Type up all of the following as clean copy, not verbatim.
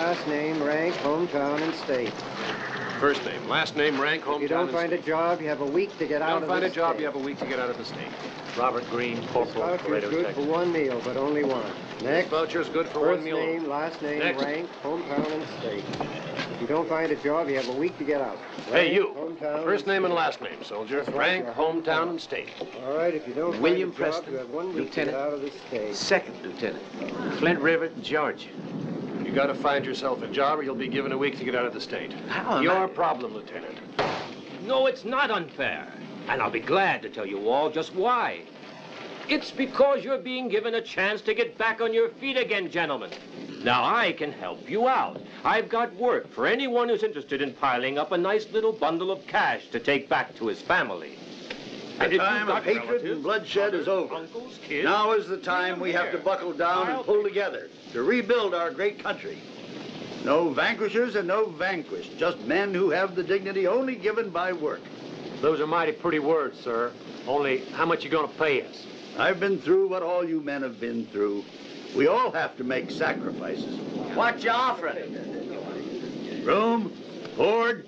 last name, rank, hometown, and state. First name, last name, rank, hometown, If you don't find a job, you have a week to get out of the state. Don't find a job, you have a week to get out of the state. Robert Green, Corporal, This voucher's good for one meal, but only one. Next. This voucher's good for one meal. First name, last name, Next. rank, hometown, and state. If you don't find a job, you have a week to get out. Hey, you. Hometown, First name and last name, soldier. Rank, hometown, and state. All right, if you don't William find a job, Preston, you have 1 week to get Lieutenant. out of the state. Second lieutenant. Flint River, Georgia. You gotta find yourself a job or you'll be given a week to get out of the state. How am Your I- problem, Lieutenant. No, it's not unfair. And I'll be glad to tell you all just why. It's because you're being given a chance to get back on your feet again, gentlemen. Now, I can help you out. I've got work for anyone who's interested in piling up a nice little bundle of cash to take back to his family. The time of hatred and bloodshed is over. Uncles, kids, Now is the time we have to buckle down and pull together to rebuild our great country. No vanquishers and no vanquished, just men who have the dignity only given by work. Those are mighty pretty words, sir. Only, how much you gonna pay us? I've been through what all you men have been through. We all have to make sacrifices. What you offering? Room, board,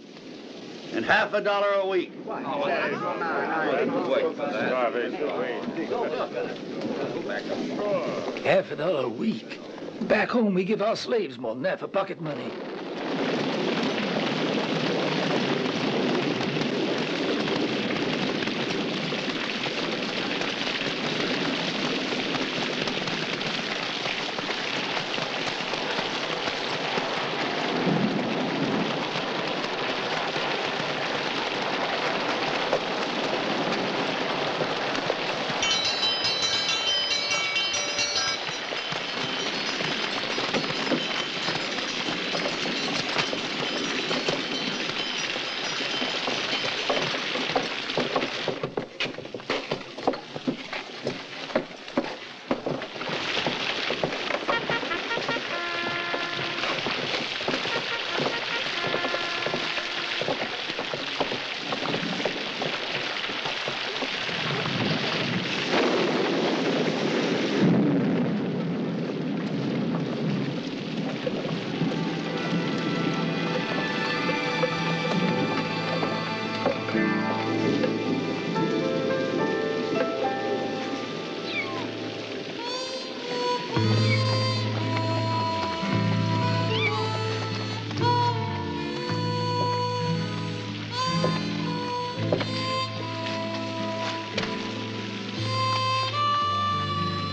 and $50 a week. $50 a week. Back home, we give our slaves more than that for pocket money.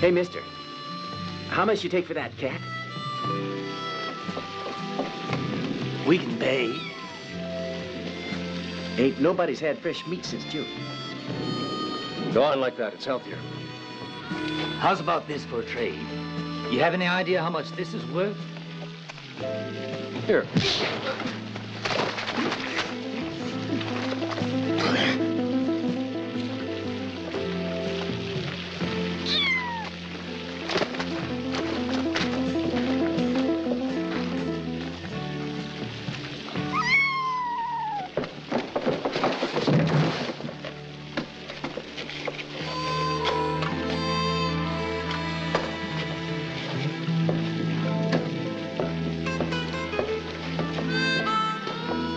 Hey, mister. How much you take for that cat? We can pay. Ain't nobody's had fresh meat since June. Go on like that, it's healthier. How's about this for a trade? You have any idea how much this is worth? Here.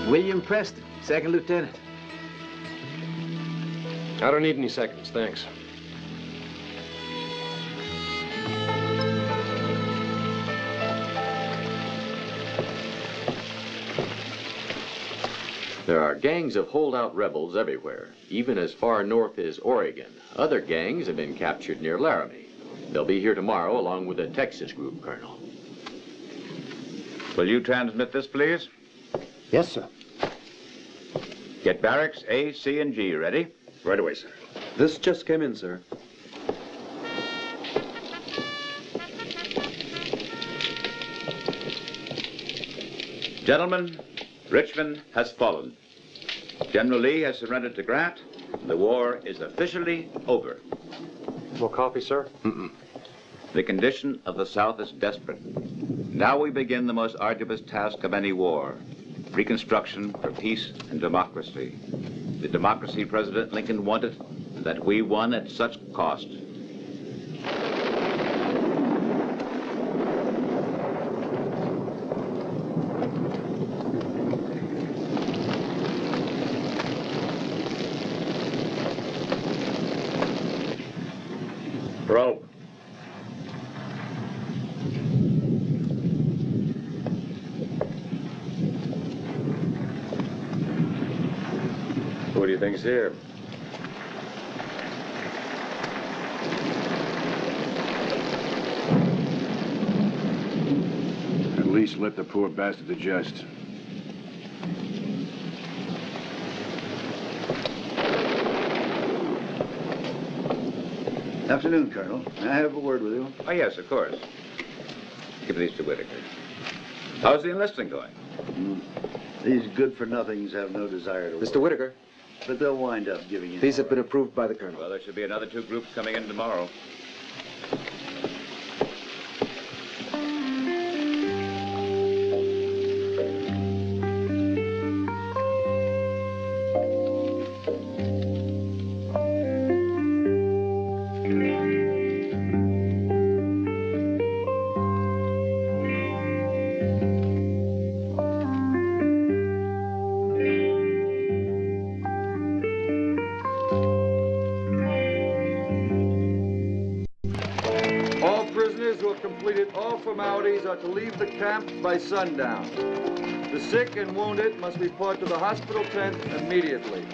William Preston, second lieutenant. I don't need any seconds, thanks. There are gangs of holdout rebels everywhere, even as far north as Oregon. Other gangs have been captured near Laramie. They'll be here tomorrow along with a Texas group, Colonel. Will you transmit this, please? Yes, sir. Get barracks A, C, and G ready. Right away, sir. This just came in, sir. Gentlemen, Richmond has fallen. General Lee has surrendered to Grant. The war is officially over. More coffee, sir? The condition of the South is desperate. Now we begin the most arduous task of any war. Reconstruction for peace and democracy. The democracy President Lincoln wanted, that we won at such cost. Rope. Who do you think's here? At least let the poor bastard digest. Afternoon, Colonel. May I have a word with you? Oh, yes, of course. Give these to Whitaker. How's the enlisting going? These good-for-nothings have no desire to work. Mr. Whitaker. But they'll wind up giving you... These have been approved by the Colonel. Well, there should be another 2 groups coming in tomorrow. Are to leave the camp by sundown. The sick and wounded must report to the hospital tent immediately.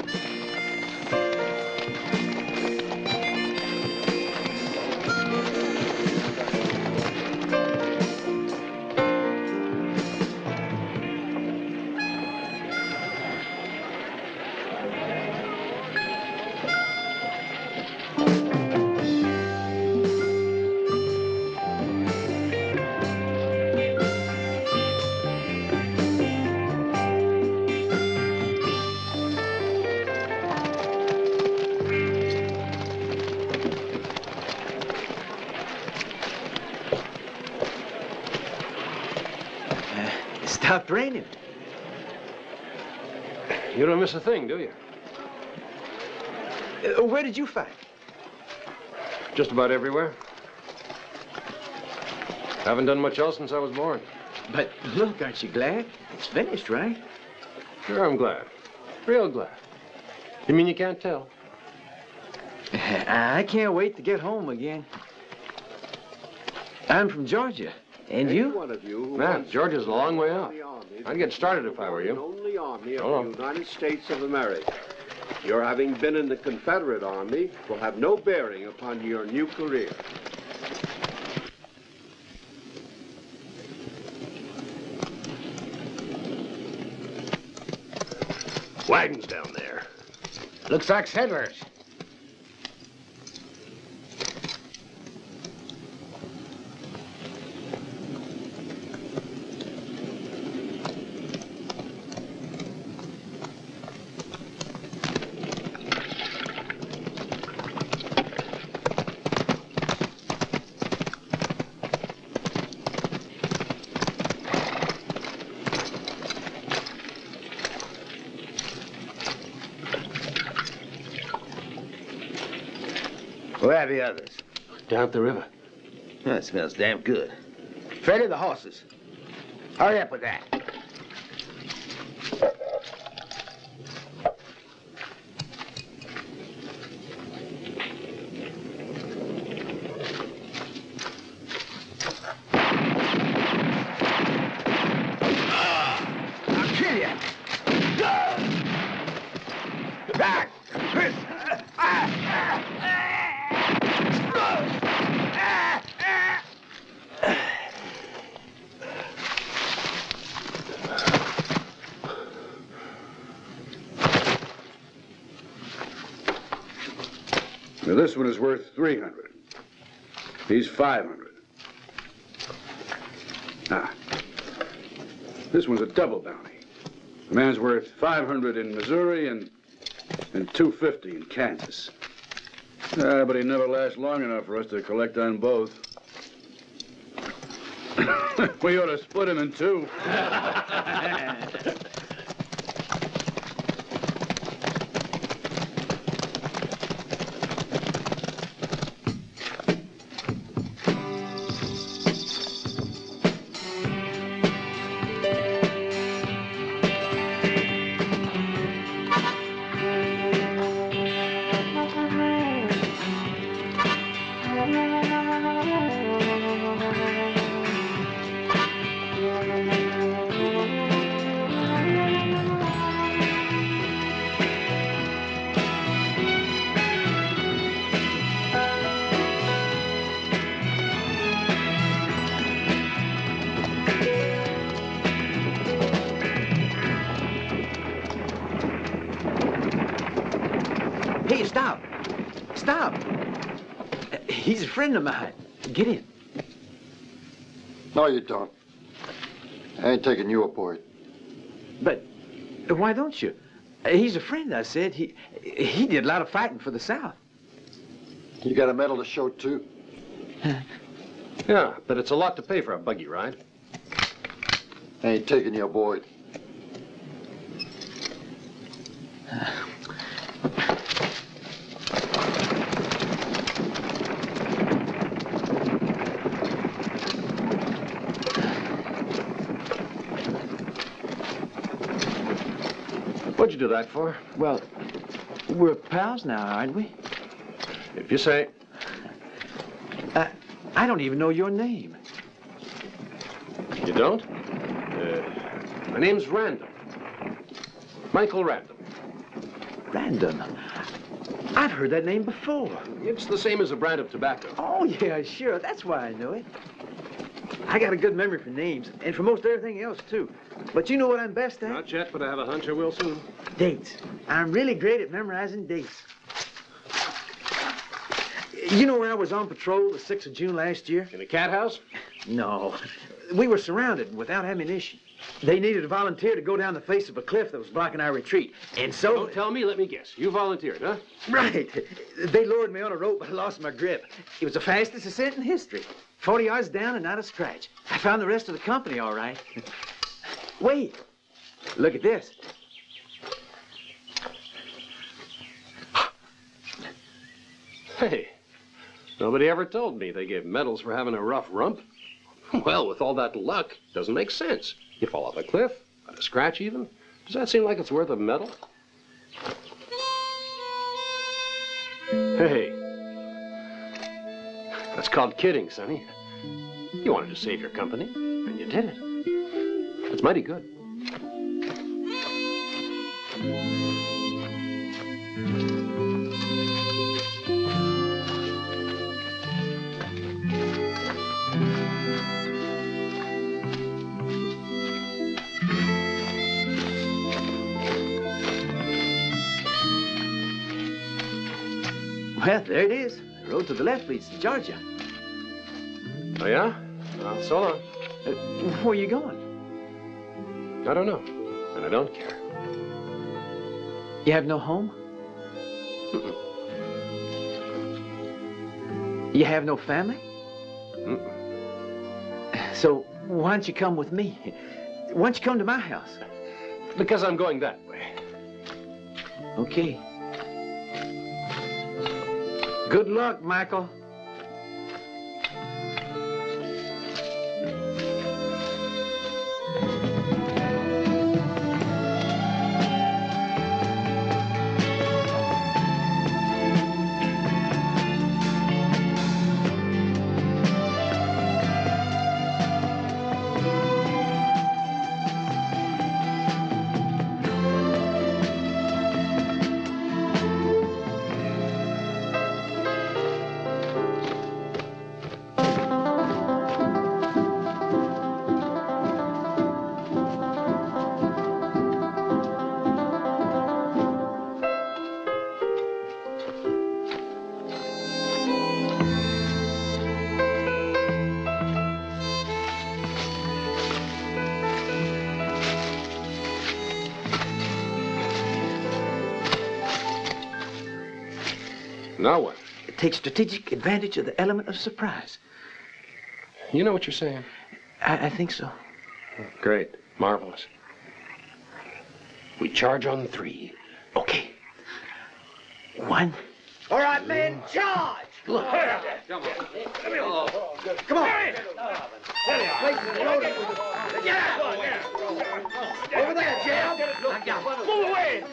Stopped raining. You don't miss a thing, do you? Where did you fight? Just about everywhere. Haven't done much else since I was born. But look, aren't you glad? It's finished, right? Sure, I'm glad. Real glad. You mean you can't tell? I can't wait to get home again. I'm from Georgia. And you? One of you Man, Georgia's a long way out. I'd get started if I were you. Only army of the United States of America. Your having been in the Confederate Army will have no bearing upon your new career. Wagons down there. Looks like settlers. Where are the others? Down at the river. That smells damn good. Freddie, the horses. Hurry up with that. I'll kill you. Back. Now, this one is worth 300. He's 500. Ah. This one's a double bounty. The man's worth 500 in Missouri and 250 in Kansas. But he never lasts long enough for us to collect on both. We ought to split him in two. Hey, stop. Stop. He's a friend of mine. Get in. No, you don't. I ain't taking you aboard. But why don't you? He's a friend, I said. He did a lot of fighting for the South. You got a medal to show, too? Yeah, but it's a lot to pay for a buggy ride. I ain't taking you aboard. What'd you do that for? Well, we're pals now, aren't we? If you say. I don't even know your name. You don't? My name's Random. Michael Random. Random? I've heard that name before. It's the same as a brand of tobacco. Oh, yeah, sure. That's why I know it. I got a good memory for names, and for most everything else, too. But you know what I'm best at? Not yet, but I have a hunch I will soon. Dates. I'm really great at memorizing dates. You know where I was on patrol the 6th of June last year? In a cat house? No. We were surrounded without ammunition. They needed a volunteer to go down the face of a cliff that was blocking our retreat. And so... Don't tell me, let me guess. You volunteered, huh? Right. They lowered me on a rope, but I lost my grip. It was the fastest ascent in history. 40 yards down and not a scratch. I found the rest of the company all right. Wait. Look at this. Hey, nobody ever told me they gave medals for having a rough rump. Well, with all that luck, doesn't make sense. You fall off a cliff, not a scratch even. Does that seem like it's worth a medal? Hey, that's called kidding, Sonny. You wanted to save your company, and you did it. That's mighty good. Well, there it is. The road to the left leads to Georgia. Oh, yeah? Well, so long. Where are you going? I don't know, and I don't care. You have no home? Mm-mm. You have no family? Mm-mm. So why don't you come with me? Why don't you come to my house? Because I'm going that way. Okay. Good luck, Michael. Now what? Take strategic advantage of the element of surprise. You know what you're saying? I think so. Great. Marvelous. We charge on 3. Okay. 1. All right, men, charge! Look. Come on. Come on. Get out! Over there, Jim! Move away!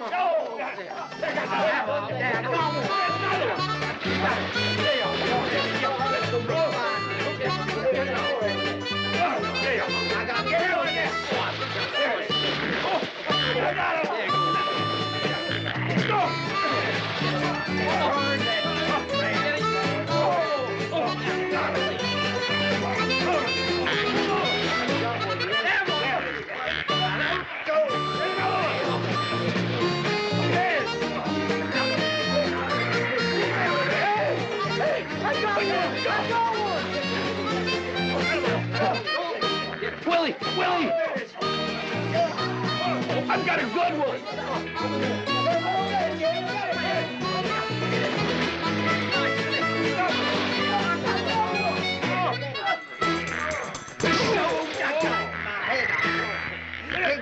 Willie! Willie! I've got a good one!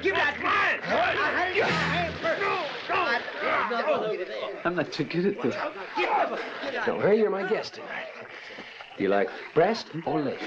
Give that man! I'm not too good at this. Don't worry, you're my guest tonight. Do you like breast or leg?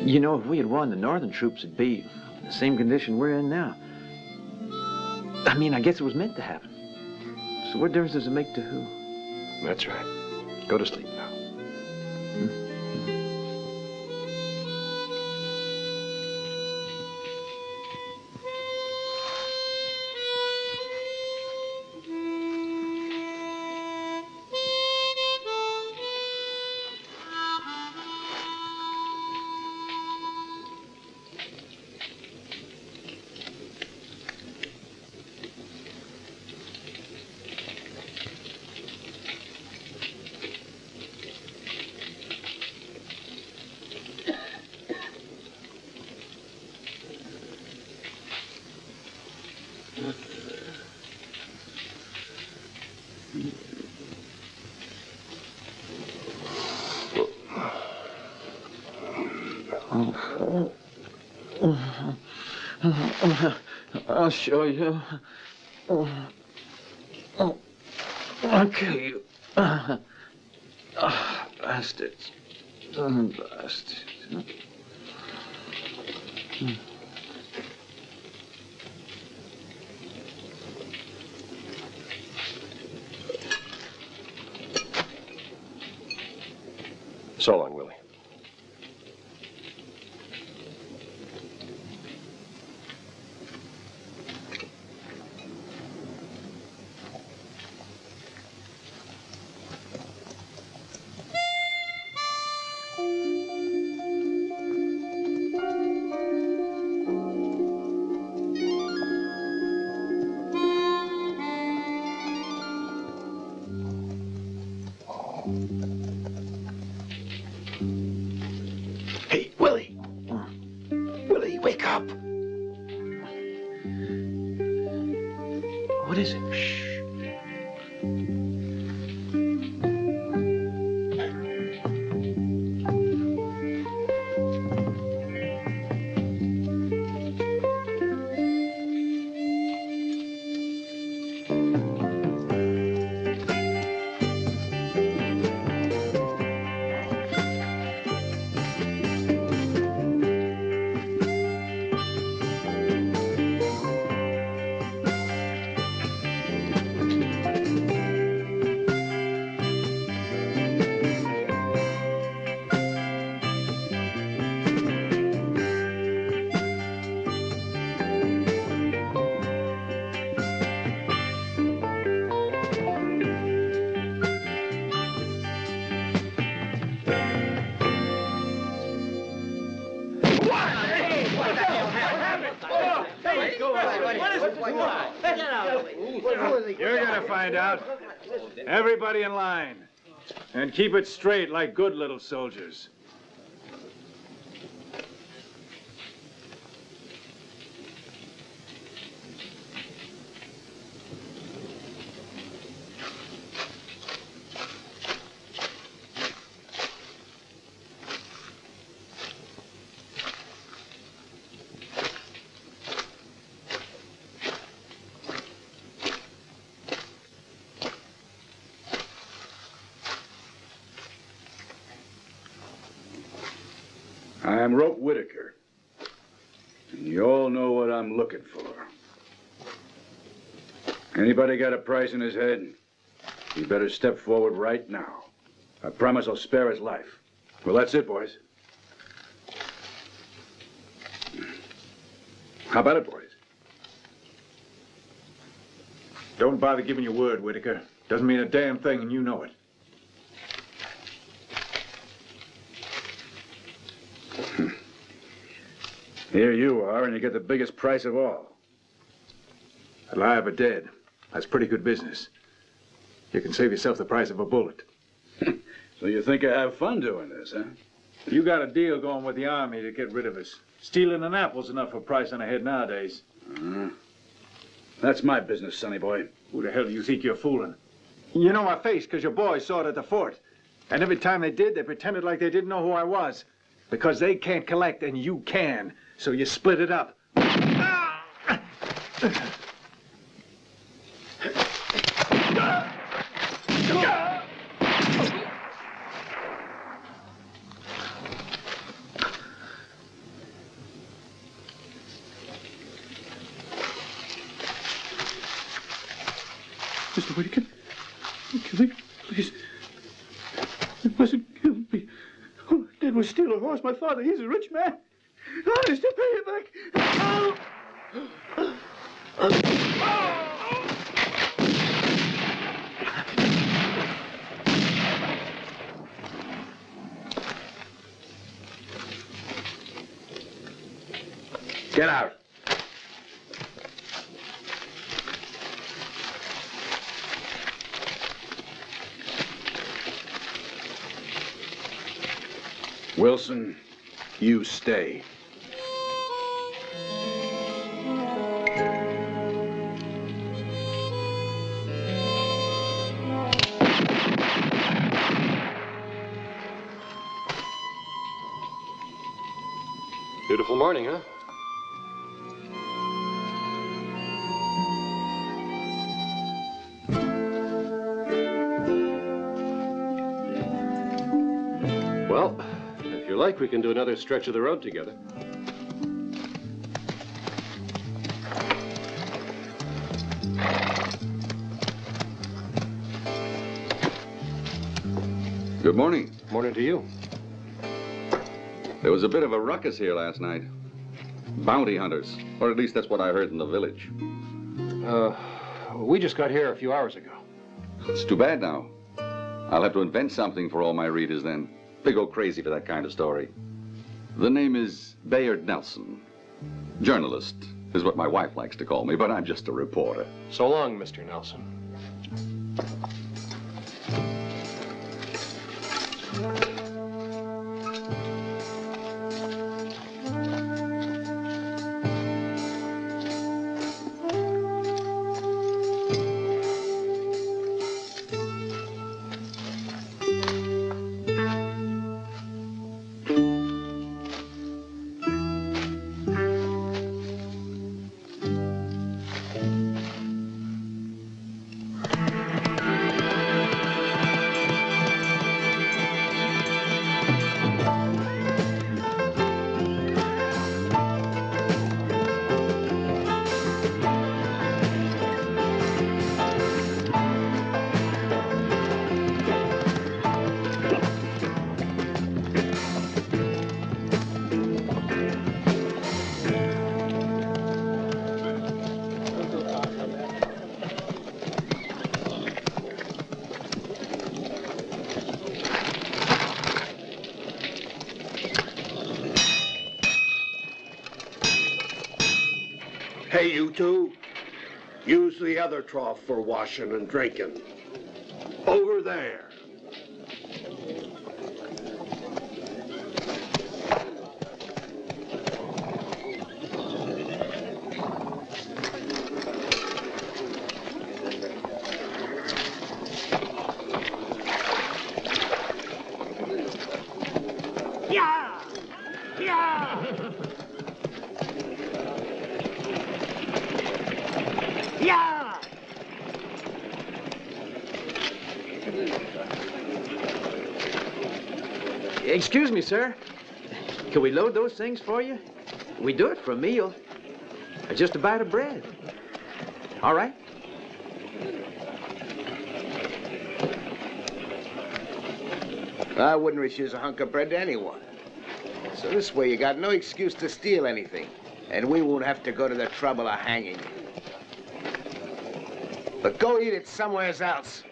You know, if we had won, the northern troops would be in the same condition we're in now. I mean, I guess it was meant to happen. So what difference does it make to who? That's right. Go to sleep now. I'll show you. Okay. Bastards. Bastards. So long, Willie. Hey, Willie! Willie, wake up! What is it? Shh. You're gonna find out. Everybody in line. And keep it straight like good little soldiers. I'm Rope Whitaker. And you all know what I'm looking for. Anybody got a price in his head? You better step forward right now. I promise I'll spare his life. Well, that's it, boys. How about it, boys? Don't bother giving your word, Whitaker. Doesn't mean a damn thing, and you know it. Here you are, and you get the biggest price of all. Alive or dead, that's pretty good business. You can save yourself the price of a bullet. So you think I have fun doing this, huh? You got a deal going with the Army to get rid of us. Stealing an apple's enough for a price on a head nowadays. That's my business, sonny boy. Who the hell do you think you're fooling? You know my face, because your boys saw it at the fort. And every time they did, they pretended like they didn't know who I was. Because they can't collect, and you can. So you split it up. Mr. Whitaker, kill me, please. It mustn't kill me. All I did was steal a horse. My father, he's a rich man. Honest, to pay it back. Get out. Wilson, you stay. Beautiful morning, huh? Well, if you like, we can do another stretch of the road together. Good morning. Morning to you. There was a bit of a ruckus here last night. Bounty hunters, or at least that's what I heard in the village. We just got here a few hours ago. It's too bad now. I'll have to invent something for all my readers then. They go crazy for that kind of story. The name is Bayard Nelson. Journalist is what my wife likes to call me, but I'm just a reporter. So long, Mr. Nelson. Hey, you two, use the other trough for washing and drinking. Over there. Yeah! Yeah! Yeah! Excuse me, sir. Can we load those things for you? We do it for a meal. Or just a bite of bread. All right? I wouldn't refuse a hunk of bread to anyone. So this way you got no excuse to steal anything. And we won't have to go to the trouble of hanging you. But go eat it somewhere else.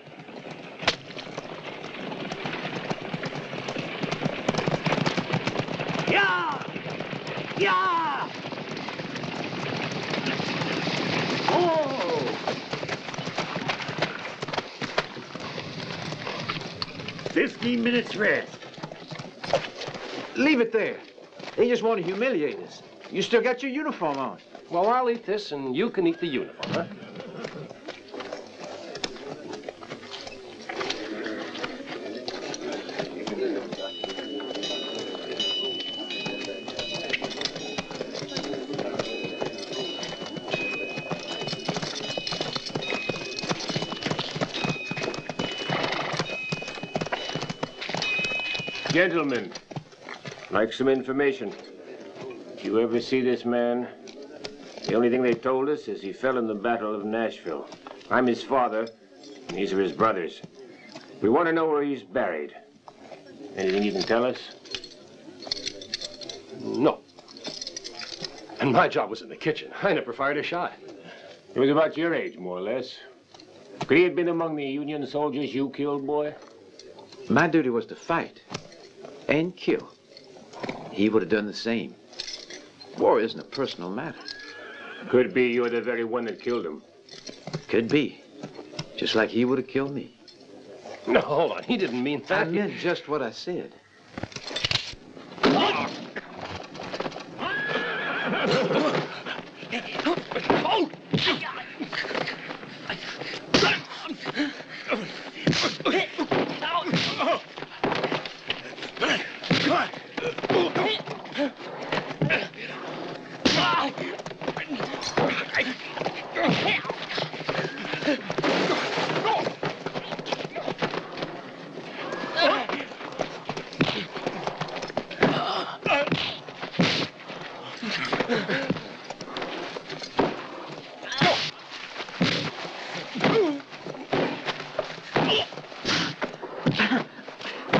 Yeah! Yeah! Oh! 15 minutes rest. Leave it there. They just want to humiliate us. You still got your uniform on. Well, I'll eat this, and you can eat the uniform, huh? Gentlemen, like some information. Did you ever see this man? The only thing they told us is he fell in the Battle of Nashville. I'm his father, and these are his brothers. We want to know where he's buried. Anything you can tell us? No. And my job was in the kitchen. I never fired a shot. He was about your age, more or less. Could he have been among the Union soldiers you killed, boy? My duty was to fight and kill. He would have done the same. War isn't a personal matter. Could be you're the very one that killed him. Could be. Just like he would have killed me. No, hold on. He didn't mean that. I meant just what I said.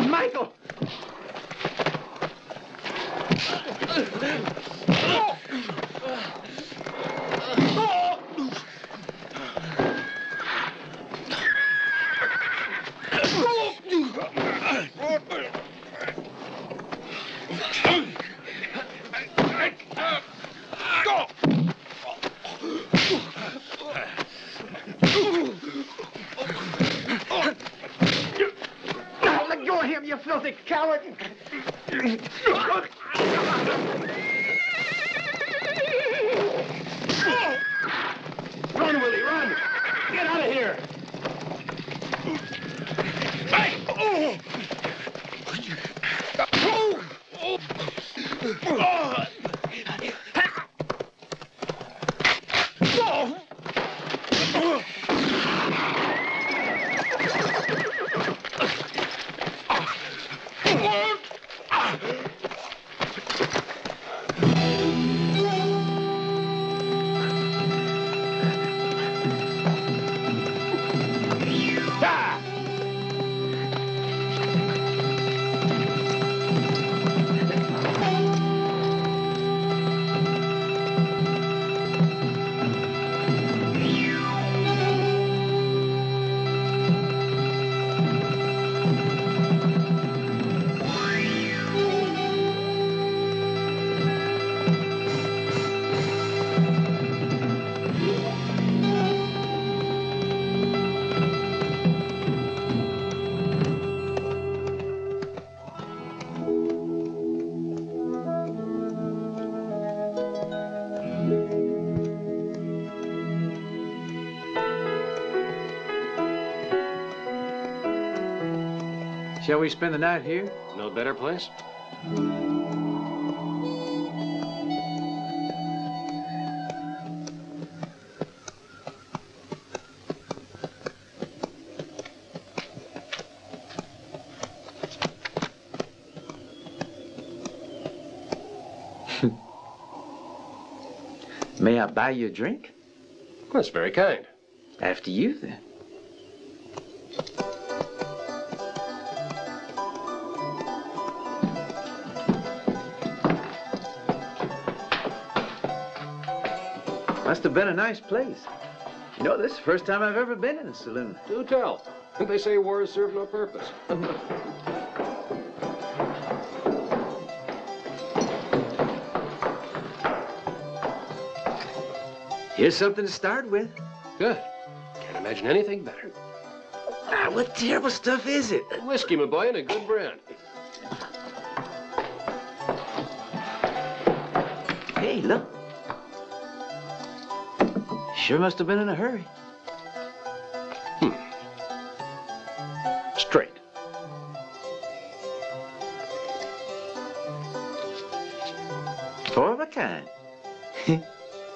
Michael! Let go of him, you filthy coward! Run, Willie, run! Get out of here! Shall we spend the night here? No better place? May I buy you a drink? That's very kind. After you, then. Must have been a nice place. You know, this is the first time I've ever been in a saloon. Do tell. They say war has served no purpose. Here's something to start with. Good. Can't imagine anything better. Ah, what terrible stuff is it? Whiskey, my boy, and a good brand. Hey, look. Sure must have been in a hurry. Straight. Four of a kind.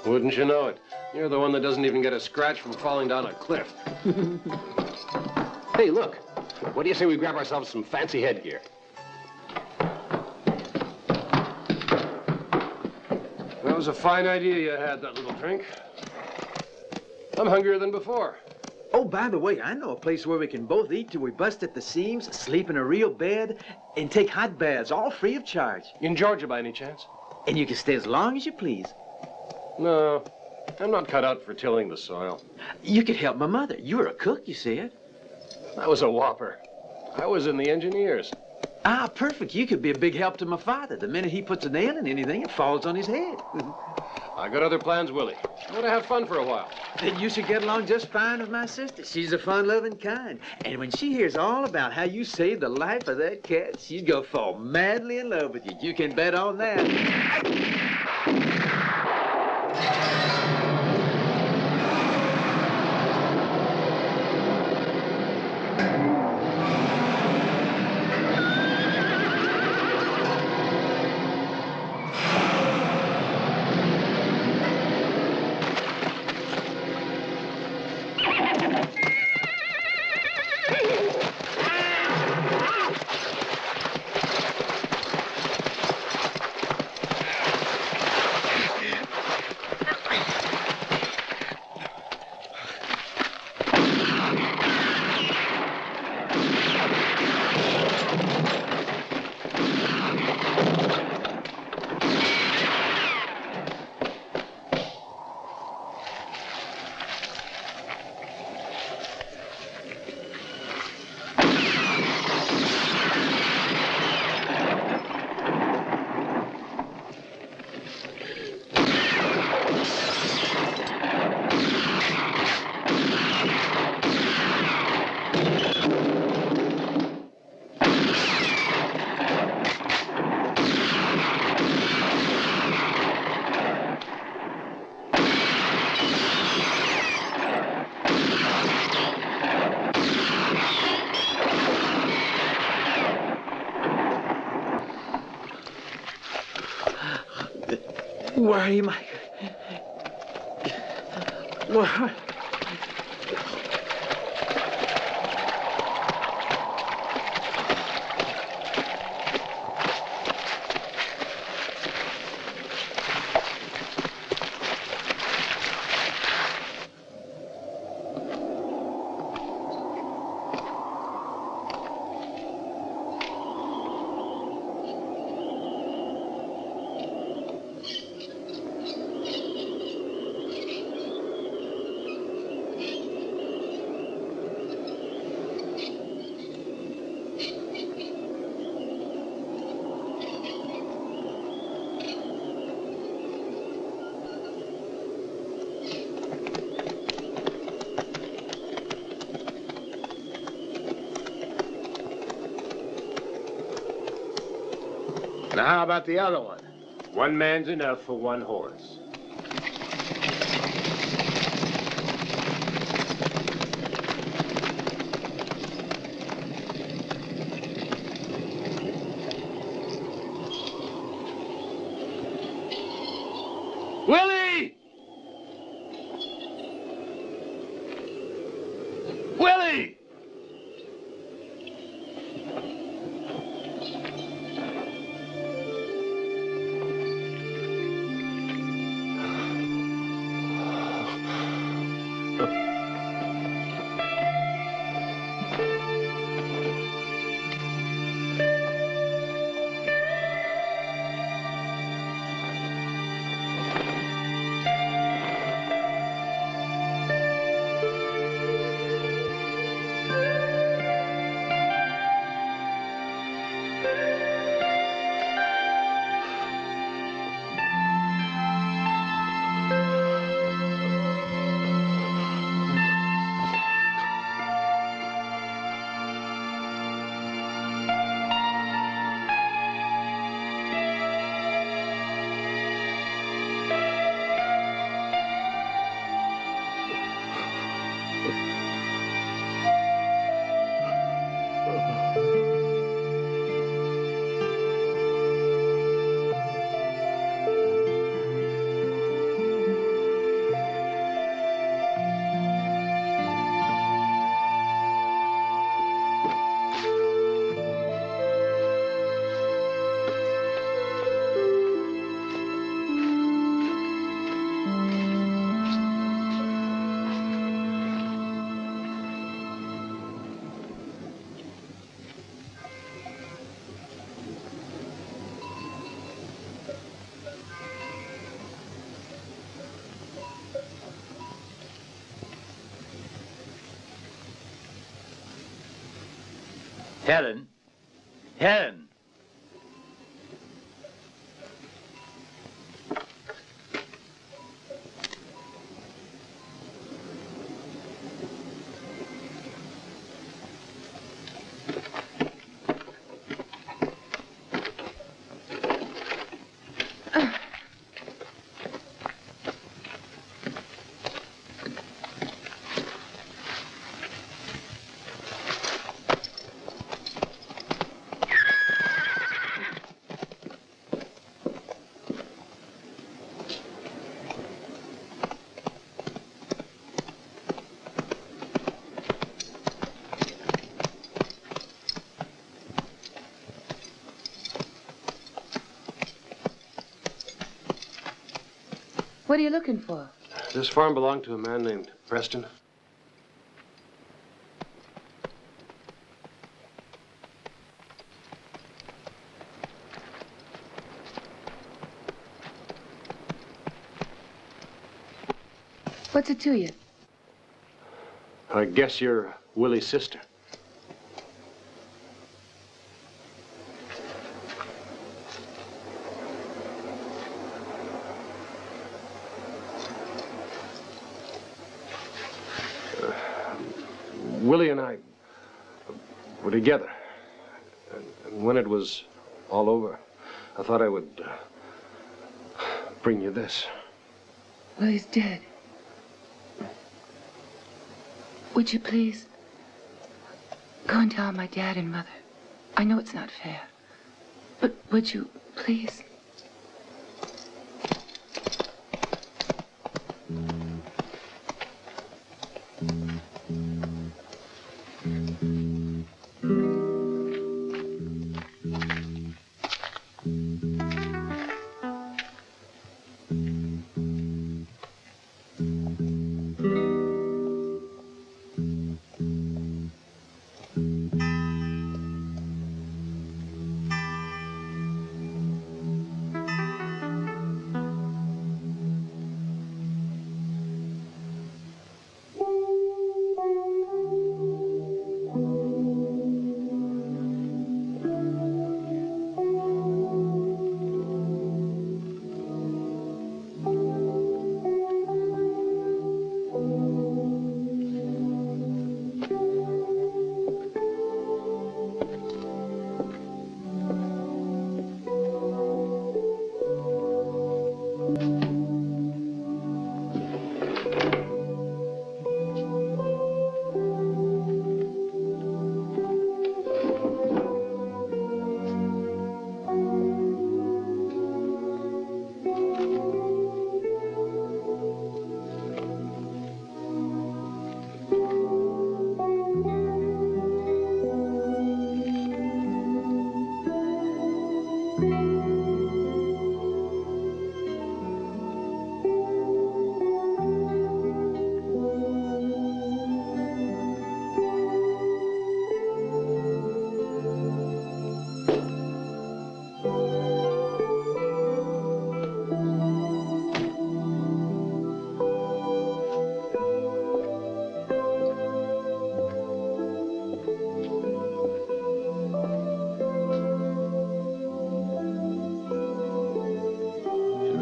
Wouldn't you know it? You're the one that doesn't even get a scratch from falling down a cliff. Hey, look. What do you say we grab ourselves some fancy headgear? That was a fine idea you had, that little drink. I'm hungrier than before. Oh, by the way, I know a place where we can both eat till we bust at the seams, sleep in a real bed, and take hot baths, all free of charge. In Georgia, by any chance? And you can stay as long as you please. No, I'm not cut out for tilling the soil. You could help my mother. You were a cook, you said. That was a whopper. I was in the engineers. Ah, perfect. You could be a big help to my father. The minute he puts a nail in anything, it falls on his head. I got other plans, Willie. I want to have fun for a while. Then you should get along just fine with my sister. She's a fun-loving kind. And when she hears all about how you saved the life of that cat, she's gonna fall madly in love with you. You can bet on that. Where are you, Mike? Where? Now, how about the other one? One man's enough for one horse. Willie! Willie! Helen. Helen. What are you looking for? This farm belonged to a man named Preston. What's it to you? I guess you're Willie's sister. Willie and I were together. And when it was all over, I thought I would bring you this. Well, he's dead. Would you please go and tell my dad and mother? I know it's not fair, but would you please?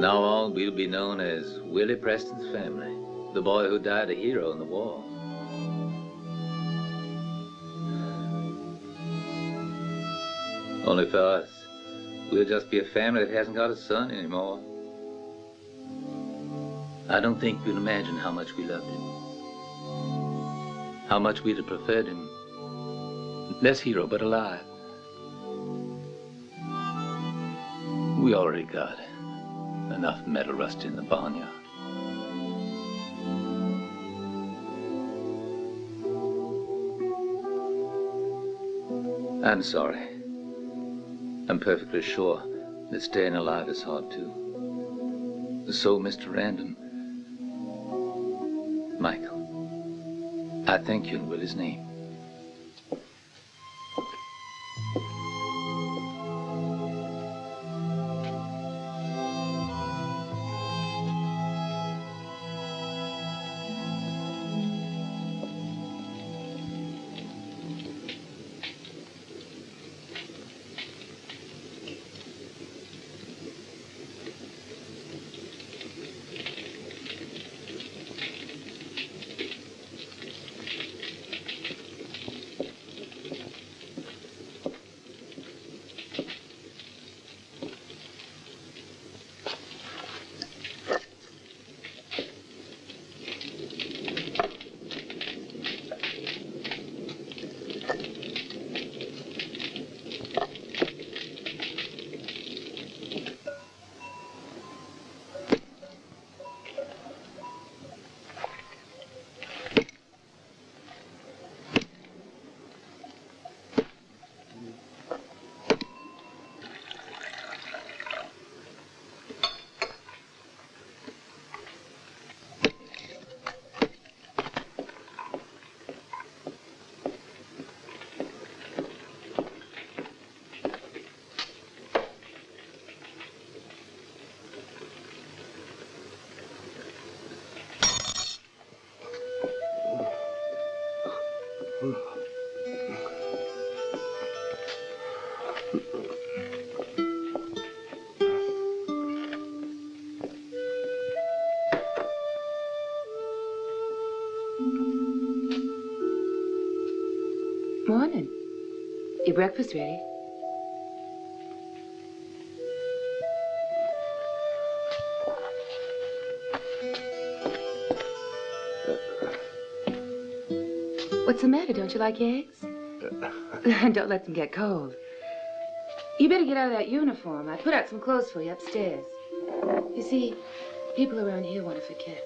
Now on, we'll be known as Willie Preston's family, the boy who died a hero in the war. Only for us, we'll just be a family that hasn't got a son anymore. I don't think we'll imagine how much we loved him, how much we'd have preferred him less hero but alive. We already got enough metal rust in the barnyard. I'm sorry. I'm perfectly sure that staying alive is hard too. So, Mr. Random, Michael, I thank you in Willie's name. Morning. Your breakfast ready? What's the matter? Don't you like eggs? Don't let them get cold. You better get out of that uniform. I put out some clothes for you upstairs. You see, people around here want to forget.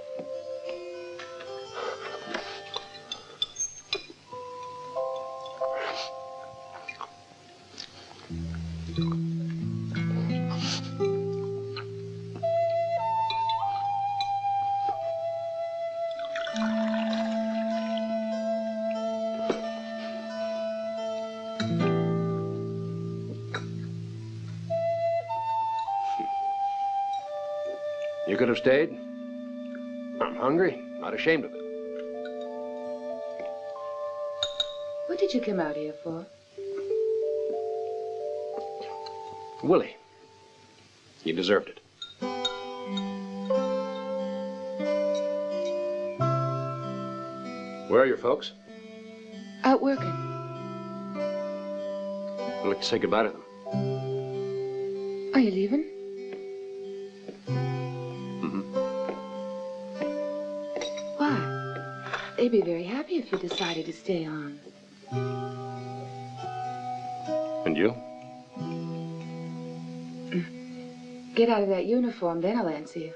You could have stayed. I'm hungry, not ashamed of it. What did you come out here for? Willie, you deserved it. Where are your folks? Out working. I'd like to say goodbye to them. Are you leaving? They'd be very happy if you decided to stay on. And you? Get out of that uniform, then I'll answer you.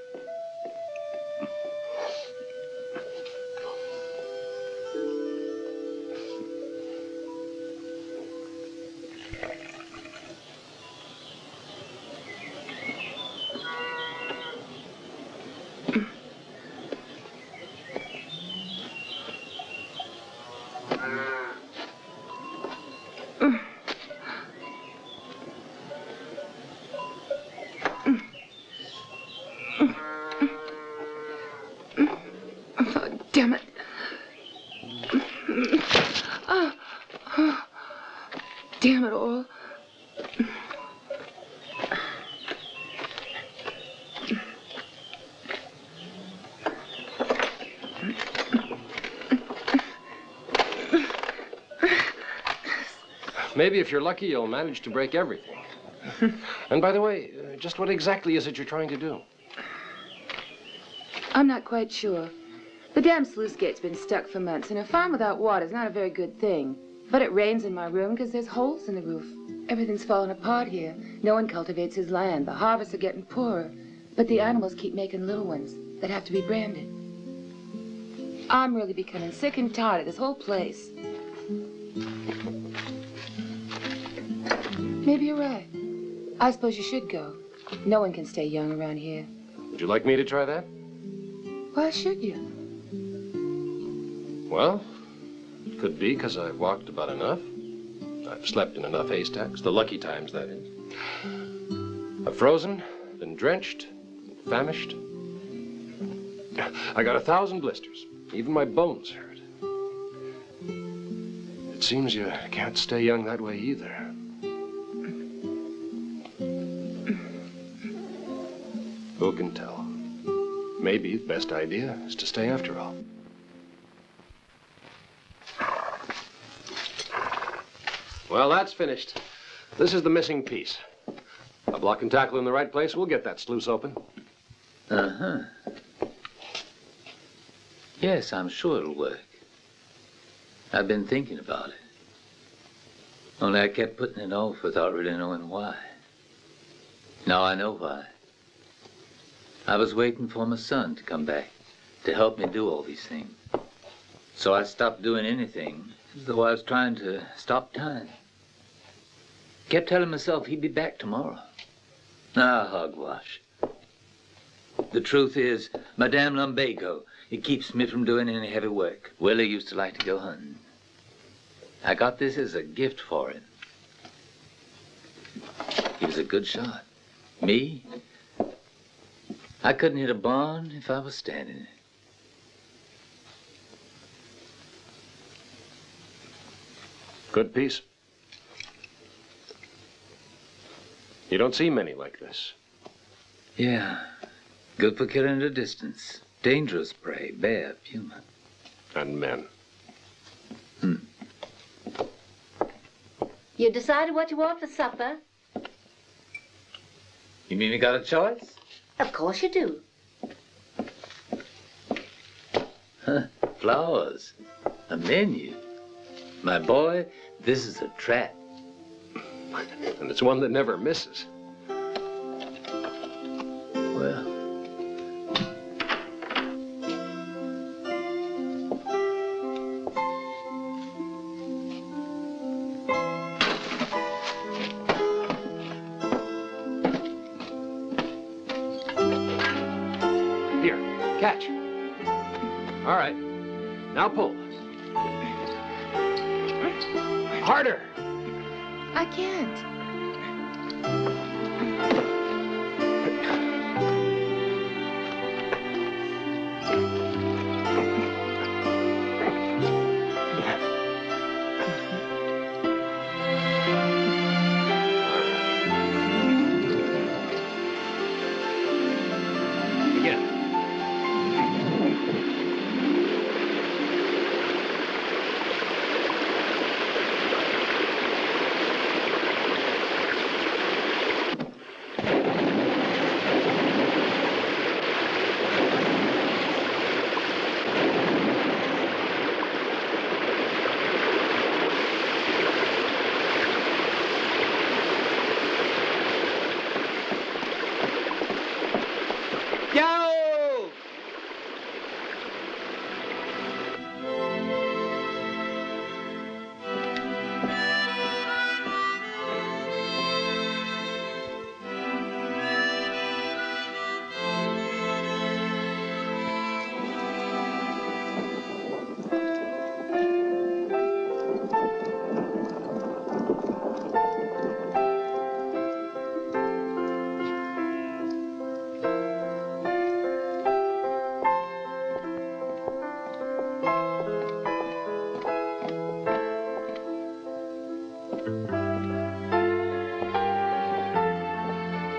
Damn it. Damn it all. Maybe if you're lucky, you'll manage to break everything. And by the way, just what exactly is it you're trying to do? I'm not quite sure. The damn sluice gate's been stuck for months, and a farm without water is not a very good thing. But it rains in my room because there's holes in the roof. Everything's falling apart here. No one cultivates his land. The harvests are getting poorer. But the animals keep making little ones that have to be branded. I'm really becoming sick and tired of this whole place. Maybe you're right. I suppose you should go. No one can stay young around here. Would you like me to try that? Why should you? Well, it could be because I've walked about enough. I've slept in enough haystacks, the lucky times, that is. I've frozen, been drenched, famished. I got 1,000 blisters. Even my bones hurt. It seems you can't stay young that way either. Who can tell? Maybe the best idea is to stay after all. Well, that's finished. This is the missing piece. A block and tackle in the right place, we'll get that sluice open. Uh-huh. Yes, I'm sure it'll work. I've been thinking about it. Only I kept putting it off without really knowing why. Now I know why. I was waiting for my son to come back to help me do all these things. So I stopped doing anything as though I was trying to stop time. Kept telling myself he'd be back tomorrow. Ah, hogwash. The truth is, Madame Lumbago, it keeps me from doing any heavy work. Willie used to like to go hunting. I got this as a gift for him. He was a good shot. Me? I couldn't hit a barn if I was standing in it. Good piece. You don't see many like this. Yeah. Good for killing at a distance. Dangerous prey, bear, puma. And men. You decided what you want for supper? You mean we got a choice? Of course you do. Flowers. A menu. My boy, this is a trap. And it's one that never misses. Well. Here, catch. All right. Now pull. Harder. I can't.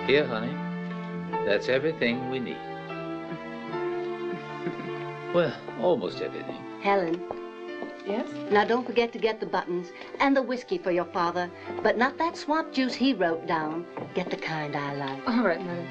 Here, honey. That's everything we need. Well, almost everything. Helen. Yes? Now don't forget to get the buttons and the whiskey for your father, but not that swamp juice he wrote down. Get the kind I like. All right, Mother.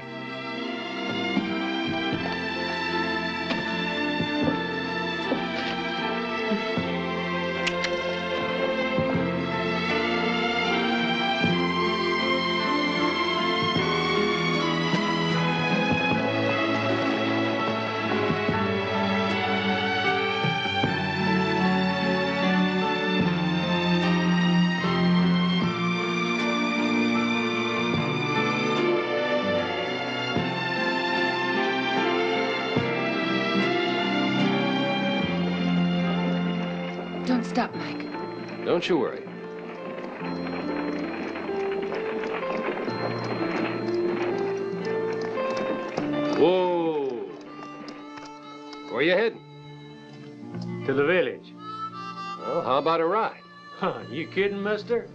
Don't stop, Mike. Don't you worry. Whoa! Where you heading? To the village. Well, how about a ride? Huh, you kidding, mister?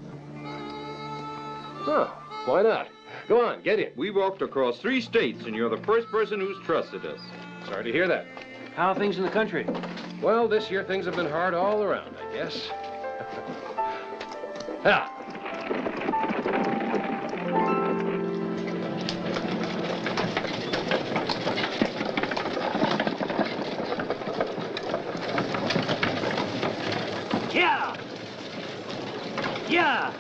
Oh, why not? Go on, get in. We walked across 3 states, and you're the first person who's trusted us. Sorry to hear that. How are things in the country? Well, this year things have been hard all around, I guess. Ah. Yeah! Yeah!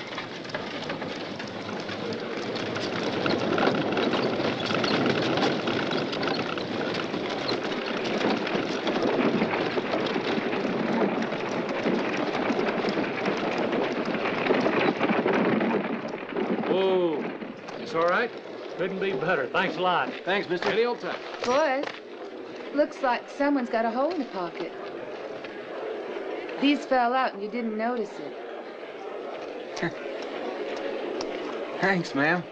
Whoa. This all right? Couldn't be better. Thanks a lot. Thanks, mister. Any old time. Boys, looks like someone's got a hole in the pocket. These fell out and you didn't notice it. Thanks, ma'am.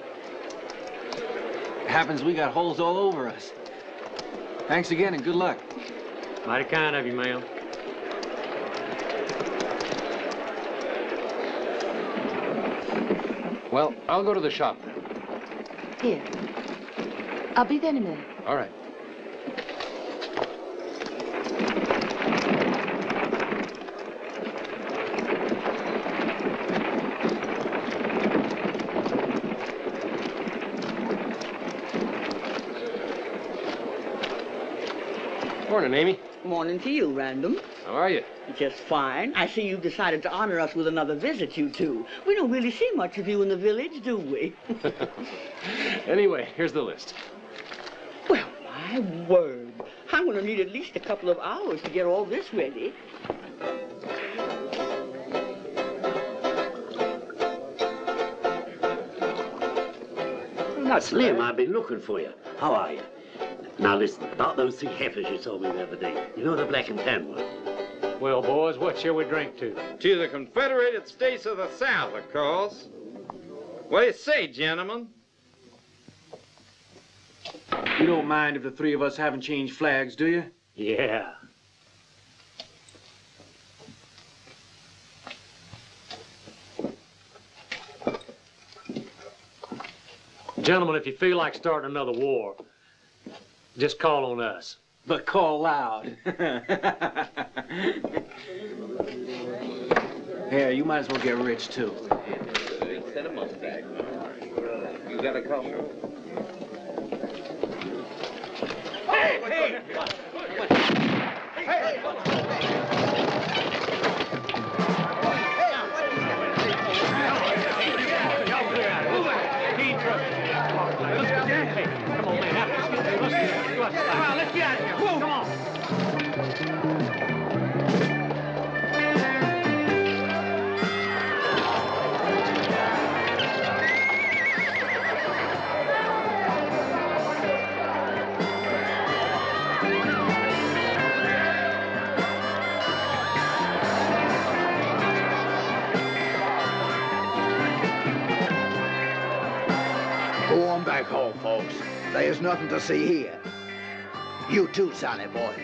It happens we got holes all over us. Thanks again and good luck. Mighty kind of you, ma'am. Well, I'll go to the shop then. Here. I'll be there in a minute. All right. Morning, Amy. Morning to you, Random. How are you? Just fine. I see you've decided to honor us with another visit, you two. We don't really see much of you in the village, do we? Anyway, here's the list. Well, my word. I'm going to need at least a couple of hours to get all this ready. Now, Slim, I've been looking for you. How are you? Now, listen, about those 3 heifers you told me the other day. You know the black and tan ones? Well, boys, what shall we drink to? To the Confederated States of the South, of course. What do you say, gentlemen? You don't mind if the 3 of us haven't changed flags, do you? Yeah. Gentlemen, if you feel like starting another war, just call on us. But call loud. Here, you might as well get rich, too. Instead of Mustang. You got a couple? Hey, hey! Let's get out of here. Come on. Go on back home, folks. There's nothing to see here. You too, Sonny boy.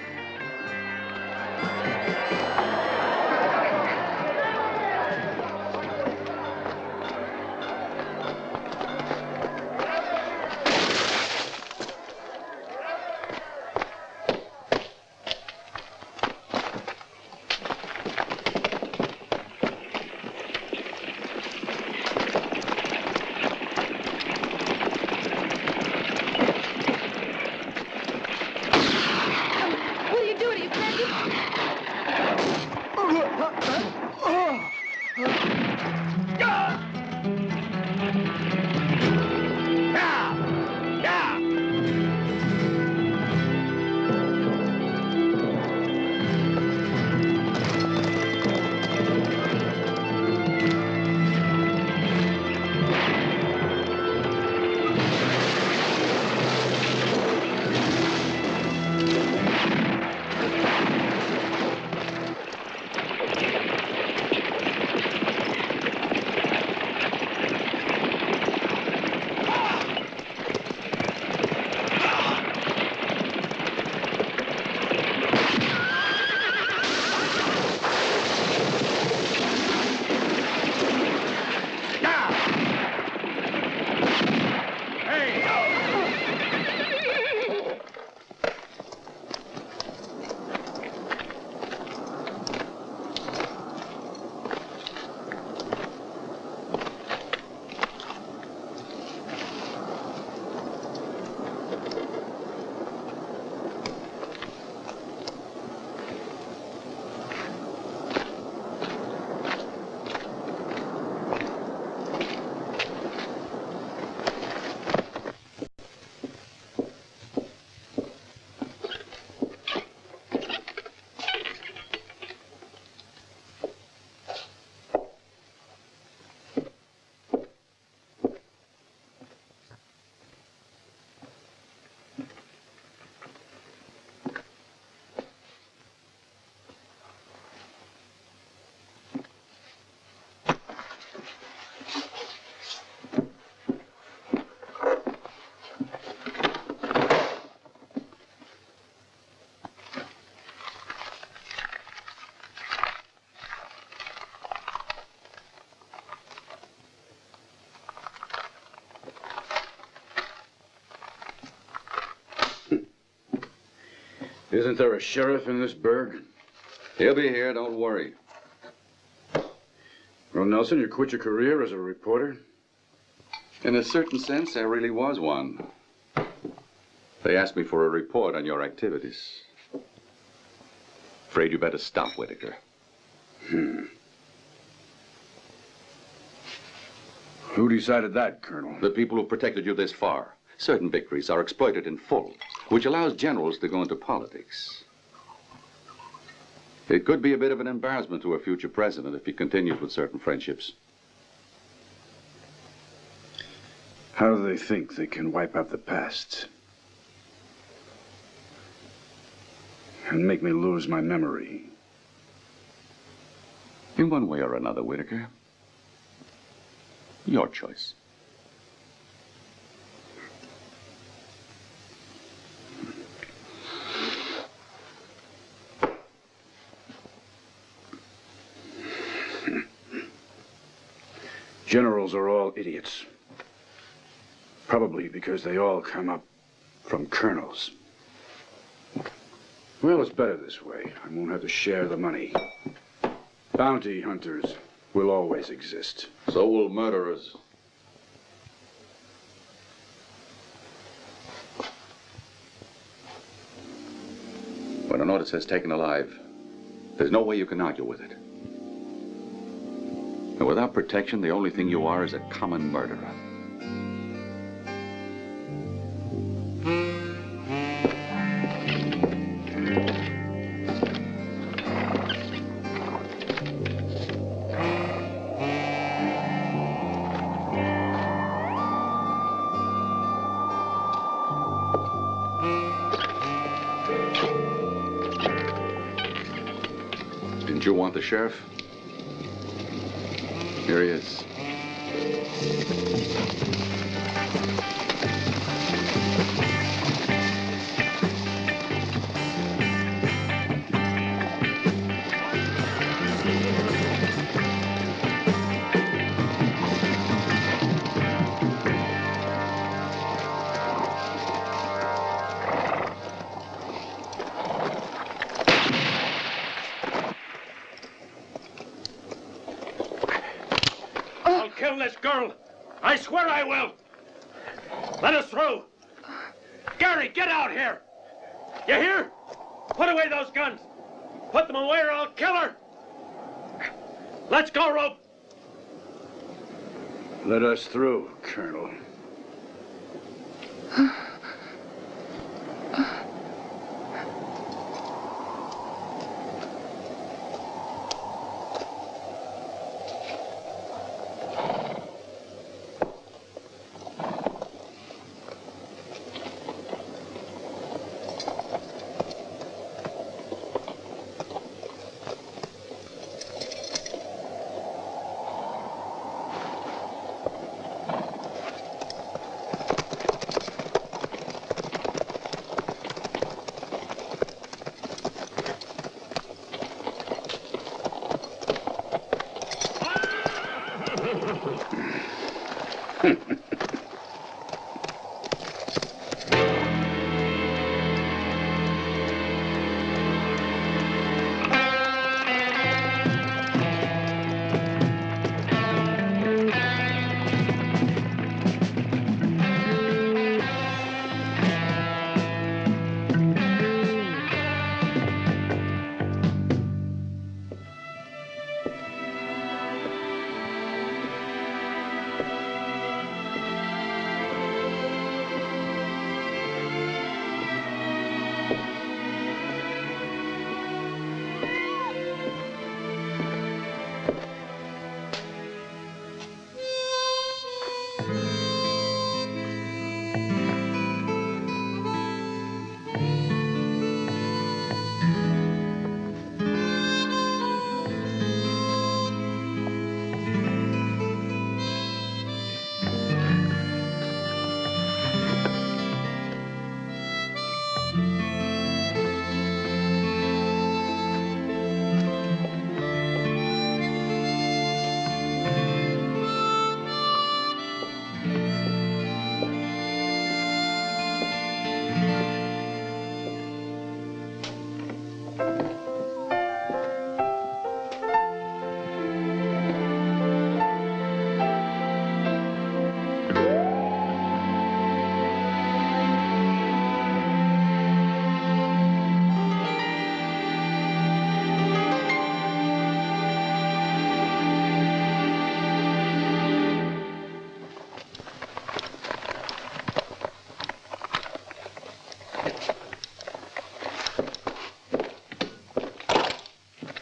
Isn't there a sheriff in this burg? He'll be here, don't worry. Well, Nelson, you quit your career as a reporter? In a certain sense, I really was one. They asked me for a report on your activities. Afraid you better stop, Whitaker. Who decided that, Colonel? The people who protected you this far. Certain victories are exploited in full, which allows generals to go into politics. It could be a bit of an embarrassment to a future president if he continues with certain friendships. How do they think they can wipe out the past? And make me lose my memory? In one way or another, Whitaker. Your choice. Generals are all idiots. Probably because they all come up from colonels. Well, it's better this way. I won't have to share the money. Bounty hunters will always exist. So will murderers. When an order says taken alive, there's no way you can argue with it. And without protection, the only thing you are is a common murderer. Didn't you want the sheriff? Here he is. Kill this girl. I swear I will. Let us through. Gary, get out here. You hear? Put away those guns. Put them away or I'll kill her. Let's go, Rope. Let us through, Colonel.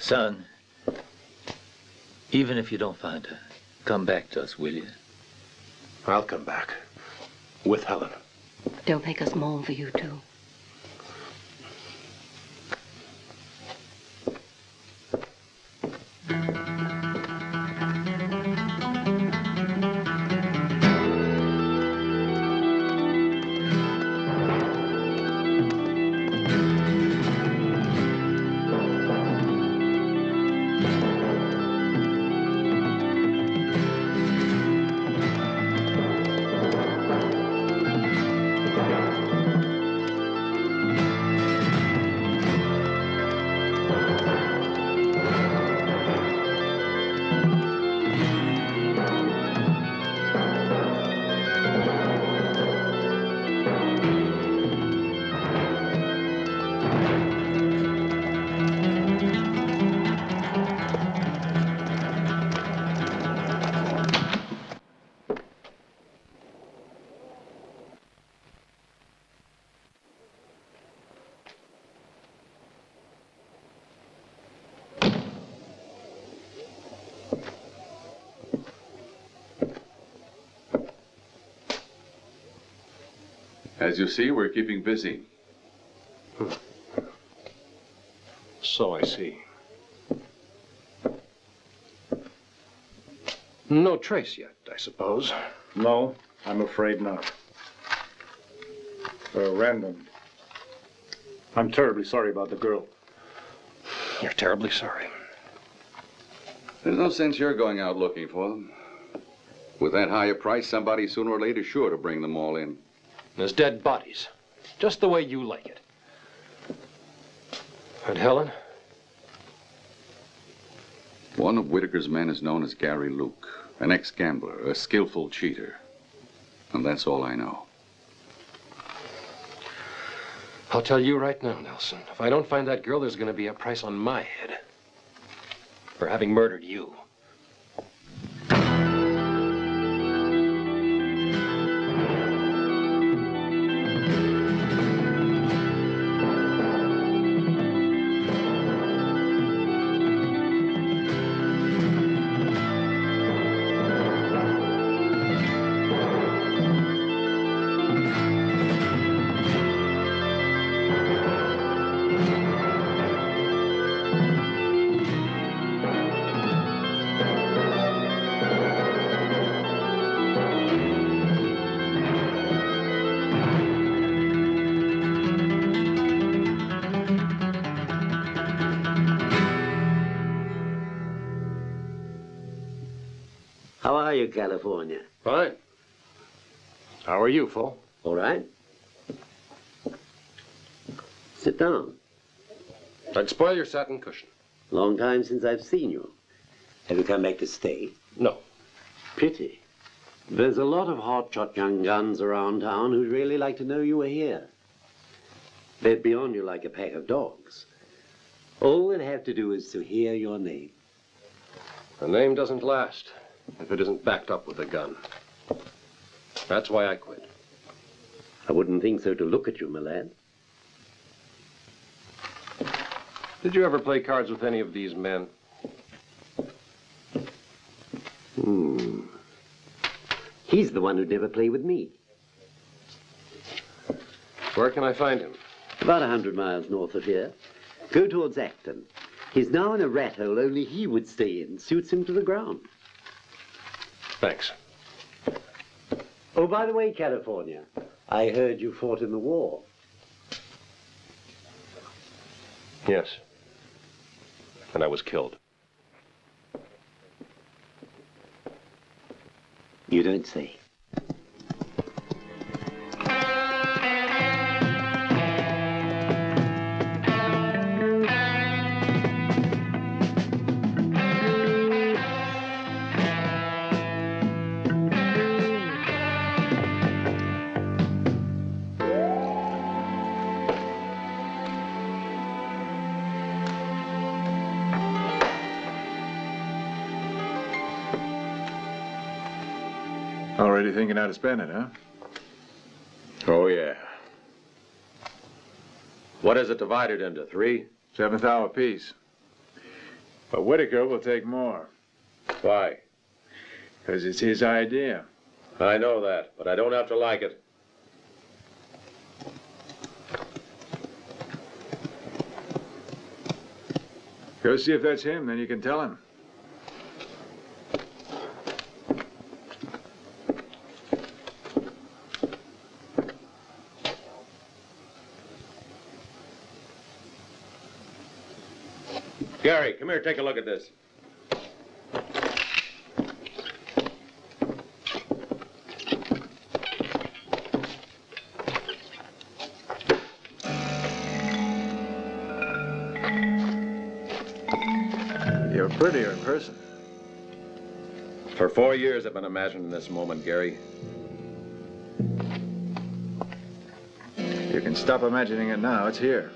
Son, even if you don't find her, come back to us, will you? I'll come back. With Helen. Don't make us mourn for you, too. As you see, we're keeping busy. So I see. No trace yet, I suppose. No, I'm afraid not. Random. I'm terribly sorry about the girl. You're terribly sorry. There's no sense you're going out looking for them. With that high a price, somebody sooner or later is sure to bring them all in. There's dead bodies, just the way you like it. And Helen? One of Whitaker's men is known as Gary Luke, an ex-gambler, a skillful cheater. And that's all I know. I'll tell you right now, Nelson, if I don't find that girl, there's going to be a price on my head for having murdered you. How are you, California? Fine. How are you, Fo? All right. Sit down. I'd spoil your satin cushion. Long time since I've seen you. Have you come back to stay? No. Pity. There's a lot of hot-shot young guns around town who'd really like to know you were here. They'd be on you like a pack of dogs. All they'd have to do is to hear your name. A name doesn't last if it isn't backed up with a gun. That's why I quit. I wouldn't think so to look at you, my lad. Did you ever play cards with any of these men? He's the one who'd never play with me. Where can I find him? About 100 miles north of here. Go towards Acton. He's now in a rat hole only he would stay in. Suits him to the ground. Thanks. Oh, by the way, California, I heard you fought in the war. Yes. And I was killed. You don't say. Already thinking how to spend it, huh? Oh, yeah. What is it divided into, 3? 7th hour piece. But Whitaker will take more. Why? Because it's his idea. I know that, but I don't have to like it. Go see if that's him, then you can tell him. Gary, come here, take a look at this. You're prettier in person. For 4 years, I've been imagining this moment, Gary. You can stop imagining it now. It's here.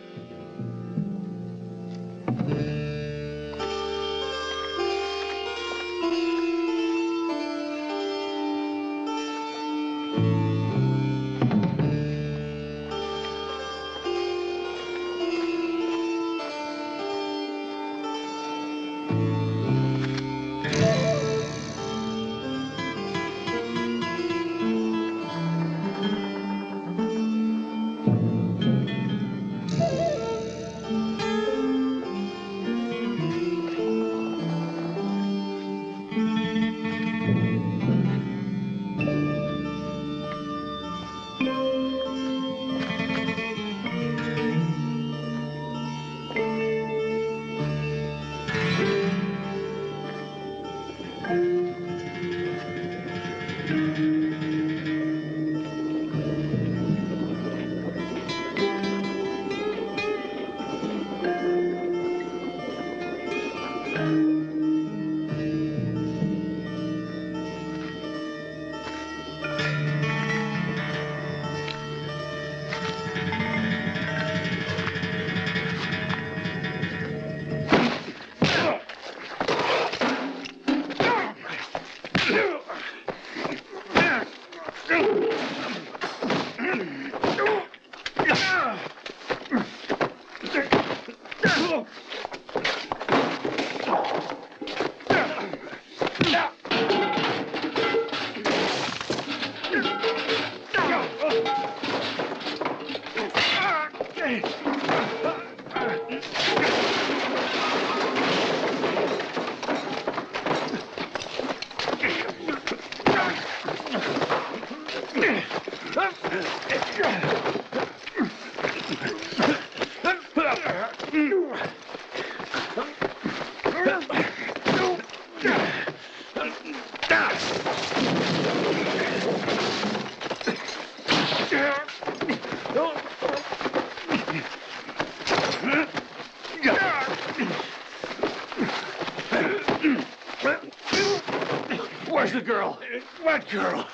Where's the girl? What girl?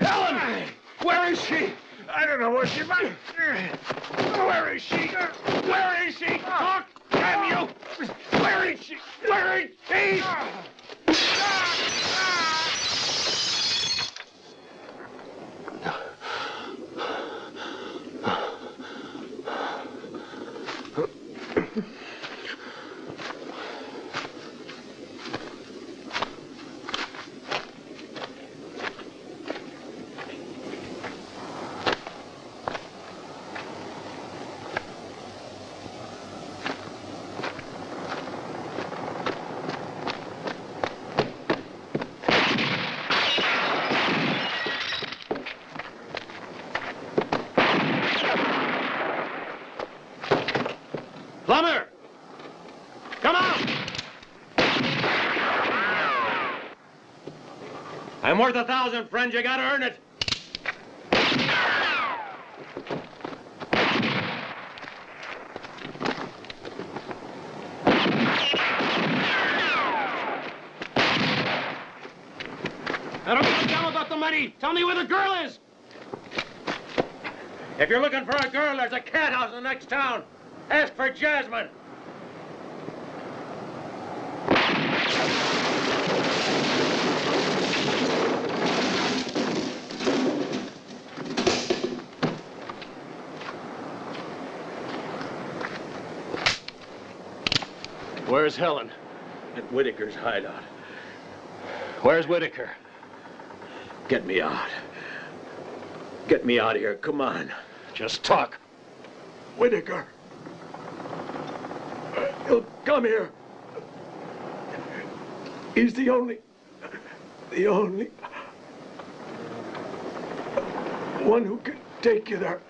Helen! Where is she? I don't know where she might. Where is she? Where is she? Talk! Damn you! Where is she? Where is she? Plumber! Come out! I'm worth 1,000, friend. You gotta earn it. I don't give a damn about the money. Tell me where the girl is. If you're looking for a girl, there's a cat house in the next town. Ask for Jasmine. Where's Helen? At Whitaker's hideout. Where's Whitaker? Get me out. Get me out of here, come on. Just talk. Whitaker. He'll come here. He's the only one who can take you there.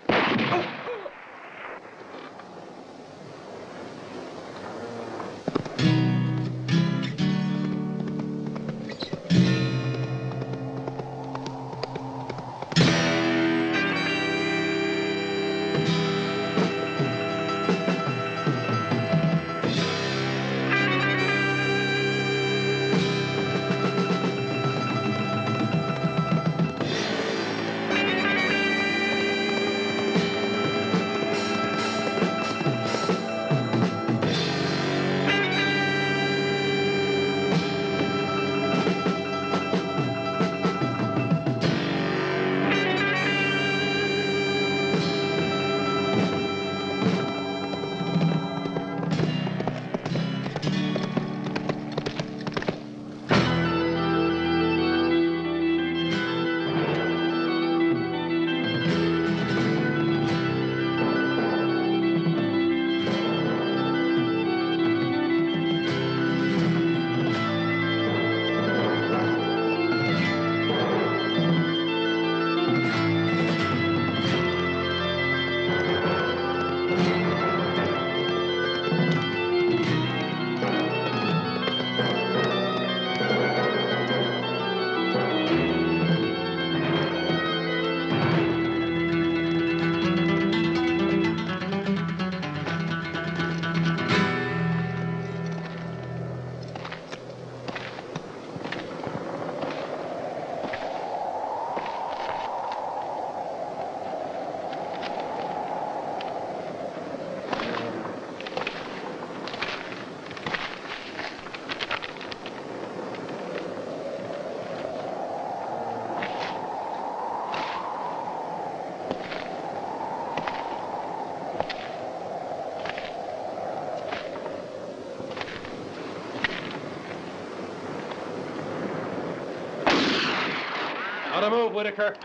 On a move, Whitaker.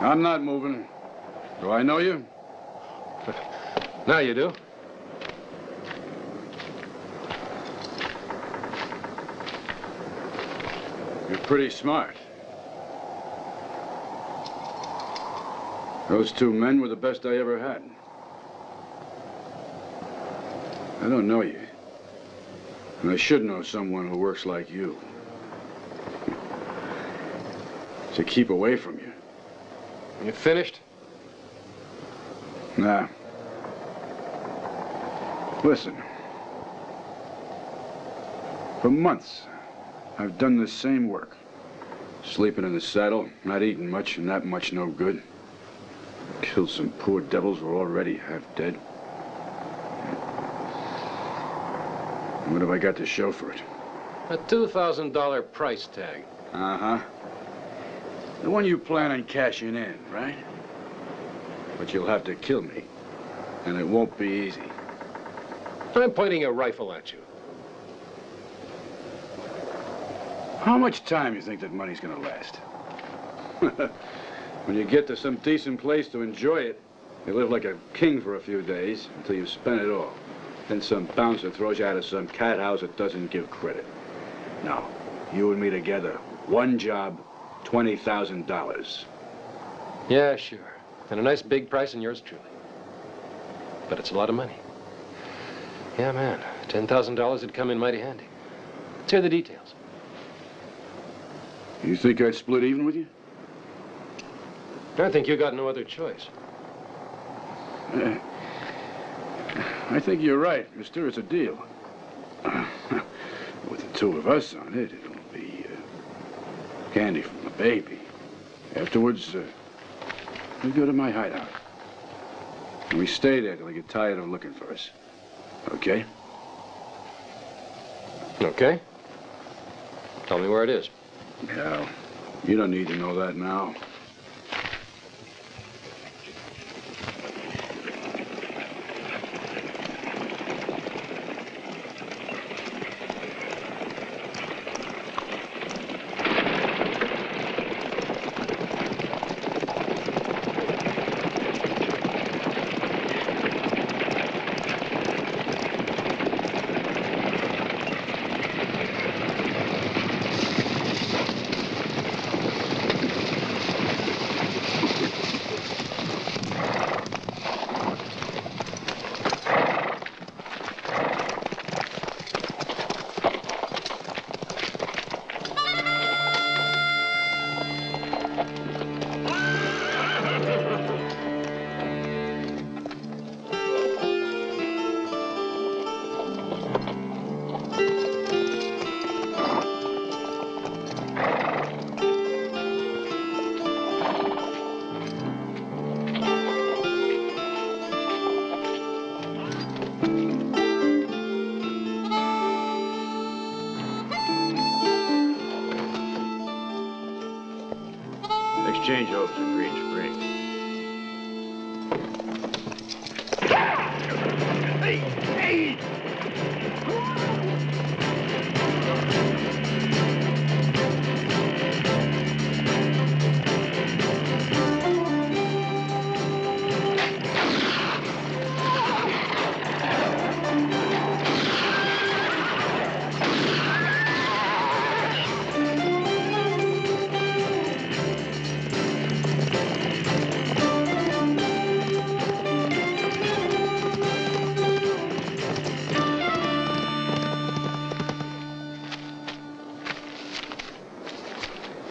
I'm not moving. Do I know you? Now you do. You're pretty smart. Those two men were the best I ever had. I don't know you. And I should know someone who works like you. To keep away from you. You finished? Nah. Listen. For months, I've done the same work. Sleeping in the saddle, not eating much, and that much no good. Killed some poor devils who were already half dead. What have I got to show for it? A $2,000 price tag. Uh-huh. The one you plan on cashing in, right? But you'll have to kill me. And it won't be easy. I'm pointing a rifle at you. How much time you think that money's gonna last? When you get to some decent place to enjoy it, you live like a king for a few days until you've spent it all. Then some bouncer throws you out of some cat house that doesn't give credit. Now, you and me together, one job, $20,000. Yeah, sure. And a nice big price in yours truly. But it's a lot of money. Yeah, man. $10,000 would come in mighty handy. Let's hear the details. You think I'd split even with you? I think you got no other choice. I think you're right, mister. It's a deal. With the two of us on it, it'll be candy from the baby. Afterwards, we go to my hideout. And we stay there till they get tired of looking for us. Okay? Okay. Tell me where it is. No, you don't need to know that now. Exchange hopes in Green Spring. Hey! Hey!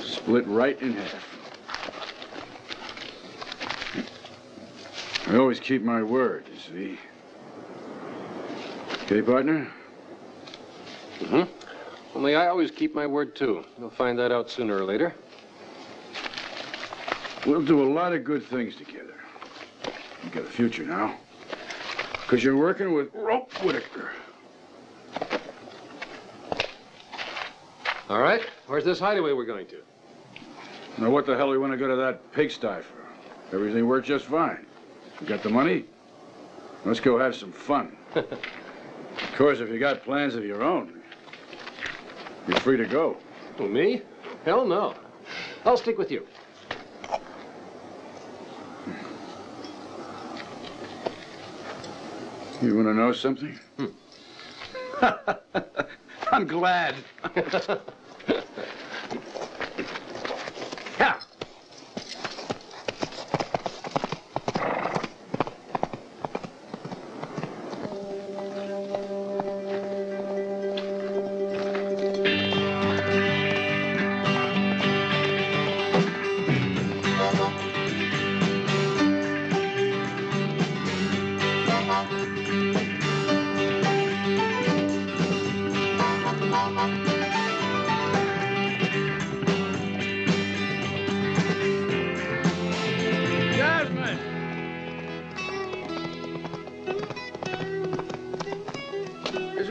Split right in half. I always keep my word, you see. Okay, partner? Mm-hmm. Only I always keep my word, too. You'll find that out sooner or later. We'll do a lot of good things together. You got a future now. Because you're working with Whitaker. All right. Where's this hideaway we're going to? Now, what the hell do we want to go to that pigsty for? Everything worked just fine. You got the money? Let's go have some fun. Of course, if you got plans of your own, you're free to go. Who, me? Hell no. I'll stick with you. You want to know something? I'm glad. Yeah.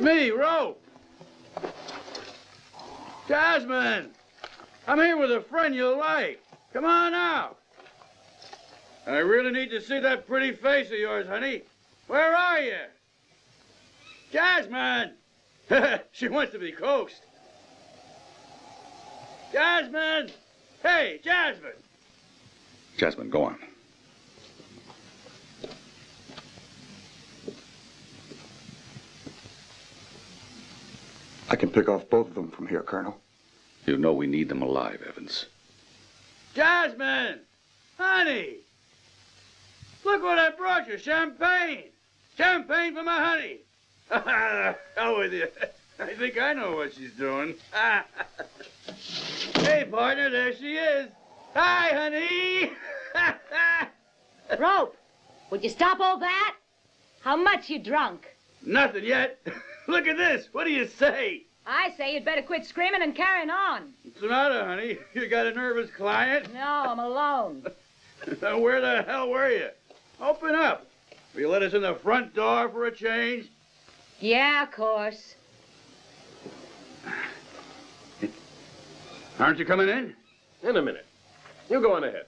Me, Ro. Jasmine! I'm here with a friend you'll like. Come on out. I really need to see that pretty face of yours, honey. Where are you? Jasmine! She wants to be coaxed. Jasmine! Hey, Jasmine! Jasmine, go on. I can pick off both of them from here, Colonel. You know we need them alive, Evans. Jasmine! Honey! Look what I brought you, champagne! Champagne for my honey! Hell with you. I think I know what she's doing. Hey, partner, there she is. Hi, honey! Rope, would you stop all that? How much you drunk? Nothing yet. Look at this. What do you say? I say you'd better quit screaming and carrying on. What's the matter, honey? You got a nervous client? No, I'm alone. Where the hell were you? Open up. Will you let us in the front door for a change? Yeah, of course. Aren't you coming in? In a minute. You go on ahead.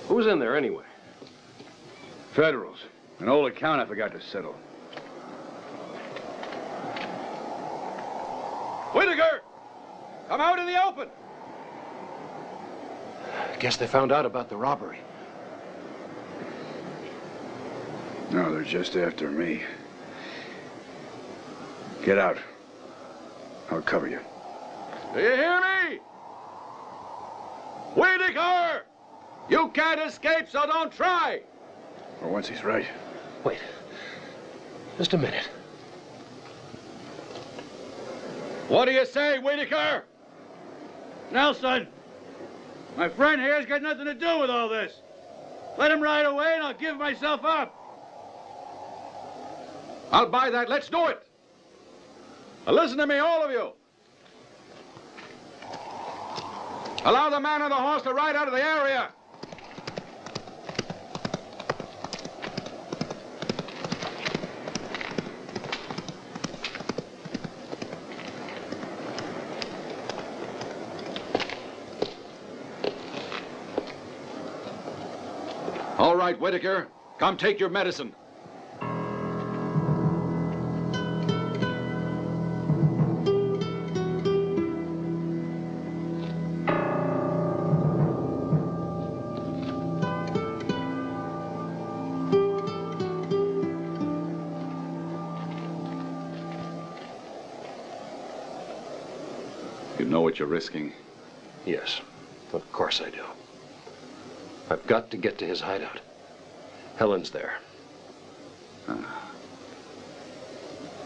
Who's in there anyway? Federals. An old account I forgot to settle. Whitaker! Come out in the open! Guess they found out about the robbery. No, they're just after me. Get out. I'll cover you. Do you hear me? Whitaker! You can't escape, so don't try! For once he's right. Wait. Just a minute. What do you say, Whitaker? Nelson, my friend here's got nothing to do with all this. Let him ride away and I'll give myself up. I'll buy that. Let's do it. Now listen to me, all of you. Allow the man on the horse to ride out of the area. All right, Whitaker, come take your medicine. You know what you're risking? Yes, of course I do. I've got to get to his hideout. Helen's there.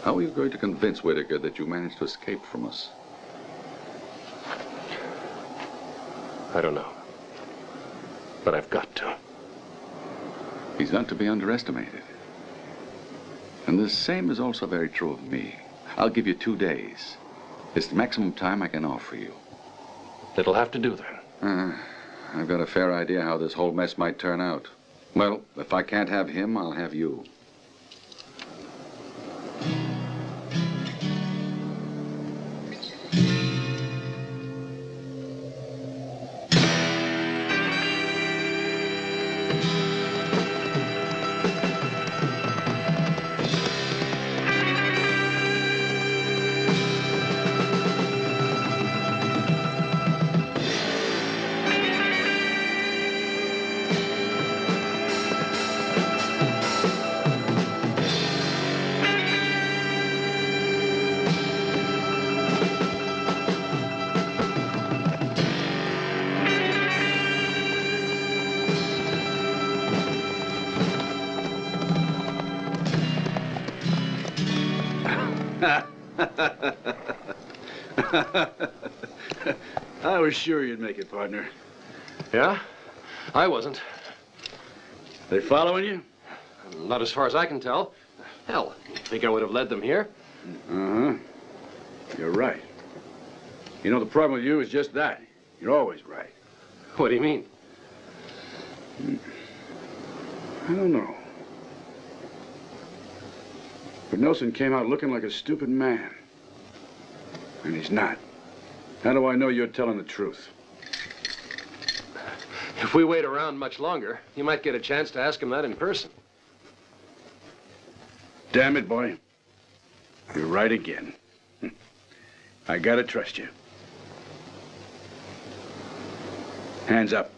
How are you going to convince Whitaker that you managed to escape from us? I don't know. But I've got to. He's not to be underestimated. And the same is also very true of me. I'll give you 2 days. It's the maximum time I can offer you. It'll have to do then. I've got a fair idea how this whole mess might turn out. Well, if I can't have him, I'll have you. I was sure you'd make it, partner. Yeah? I wasn't. They following you? Not as far as I can tell. Hell, I think I would have led them here. Uh-huh. You're right. You know, the problem with you is just that. You're always right. What do you mean? I don't know. But Nelson came out looking like a stupid man. And he's not. How do I know you're telling the truth? If we wait around much longer, you might get a chance to ask him that in person. Damn it, boy. You're right again. I gotta trust you. Hands up.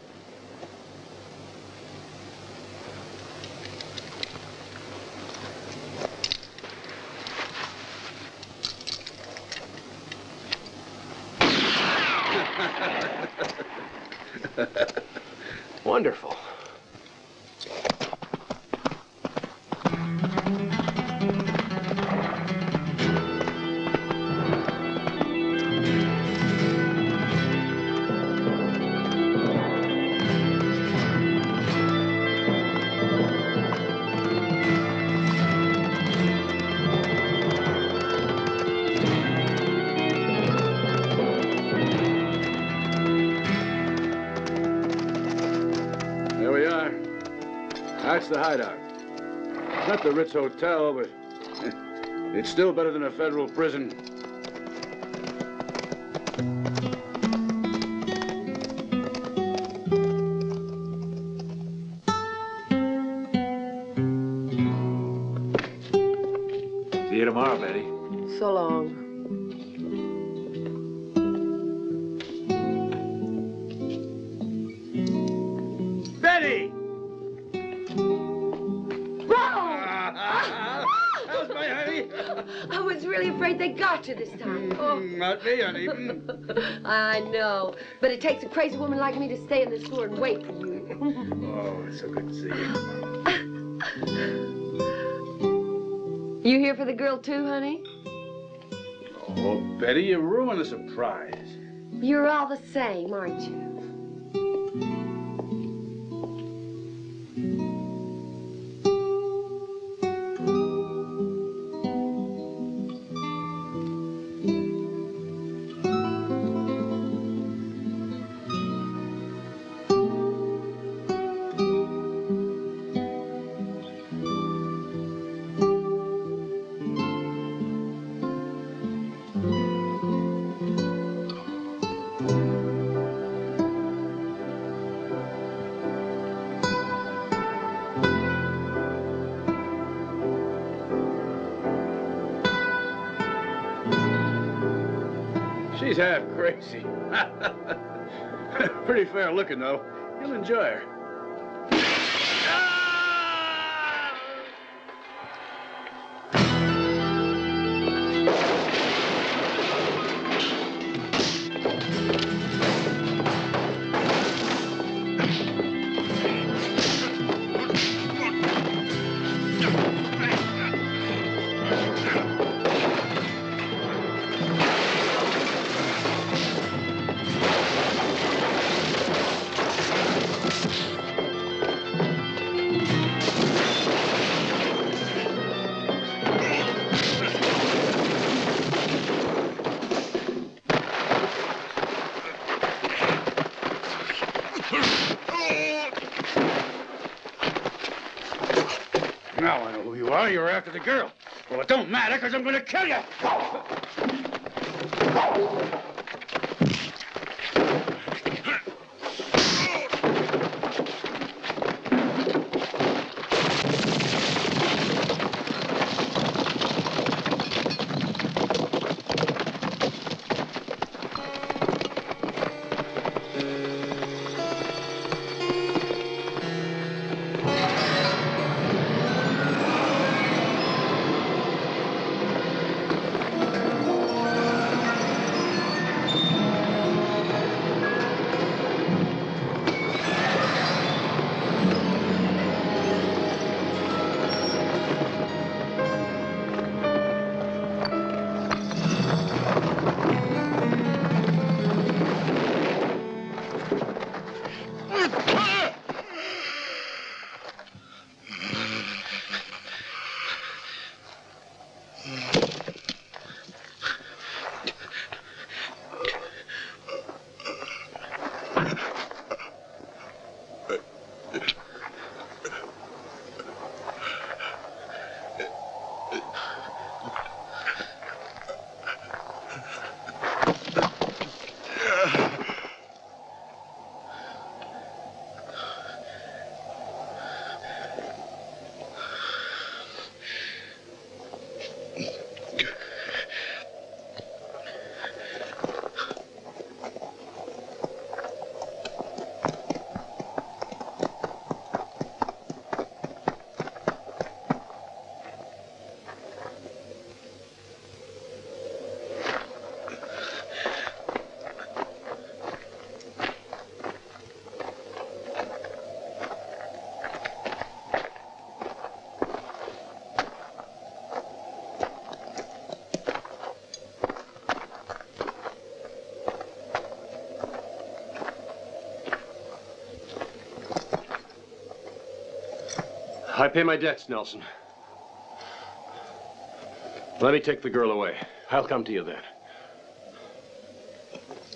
Wonderful. That's the hideout. It's not the Ritz Hotel, but it's still better than a federal prison. See you tomorrow, Betty. So long. Betty! How's my honey? I was really afraid afraid they got you this time. Oh. Not me, honey. I know. But it takes a crazy woman like me to stay in the sewer and wait for you. Oh, it's so good to see you. You here for the girl too, honey? Oh, Betty, you ruined the surprise. You're all the same, aren't you? She's half crazy. Pretty fair looking, though. You'll enjoy her. Now I know who you are. You're after the girl. Well, it don't matter, because I'm going to kill you. I pay my debts, Nelson. Let me take the girl away. I'll come to you then.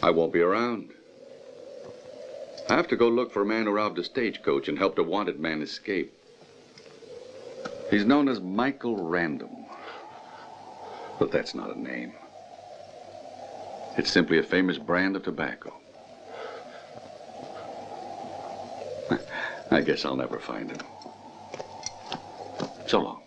I won't be around. I have to go look for a man who robbed a stagecoach and helped a wanted man escape. He's known as Michael Random. But that's not a name. It's simply a famous brand of tobacco. I guess I'll never find him. So long.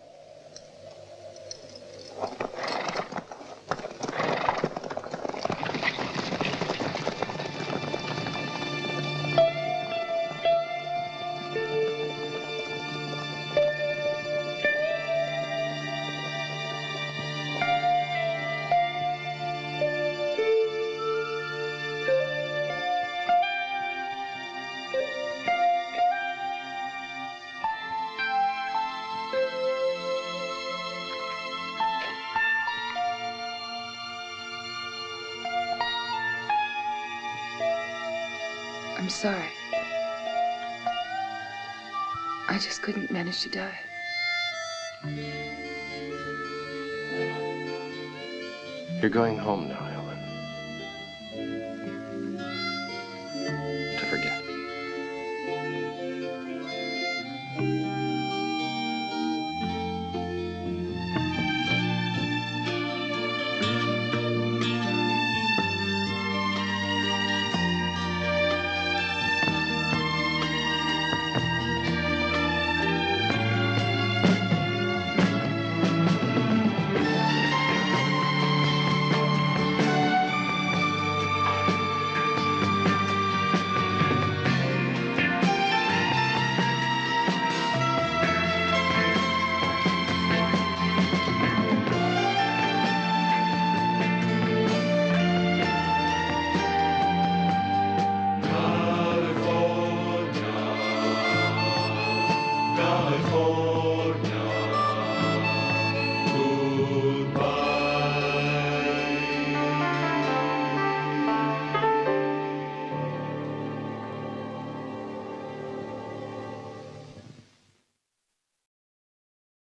I'm sorry. I just couldn't manage to die. You're going home now,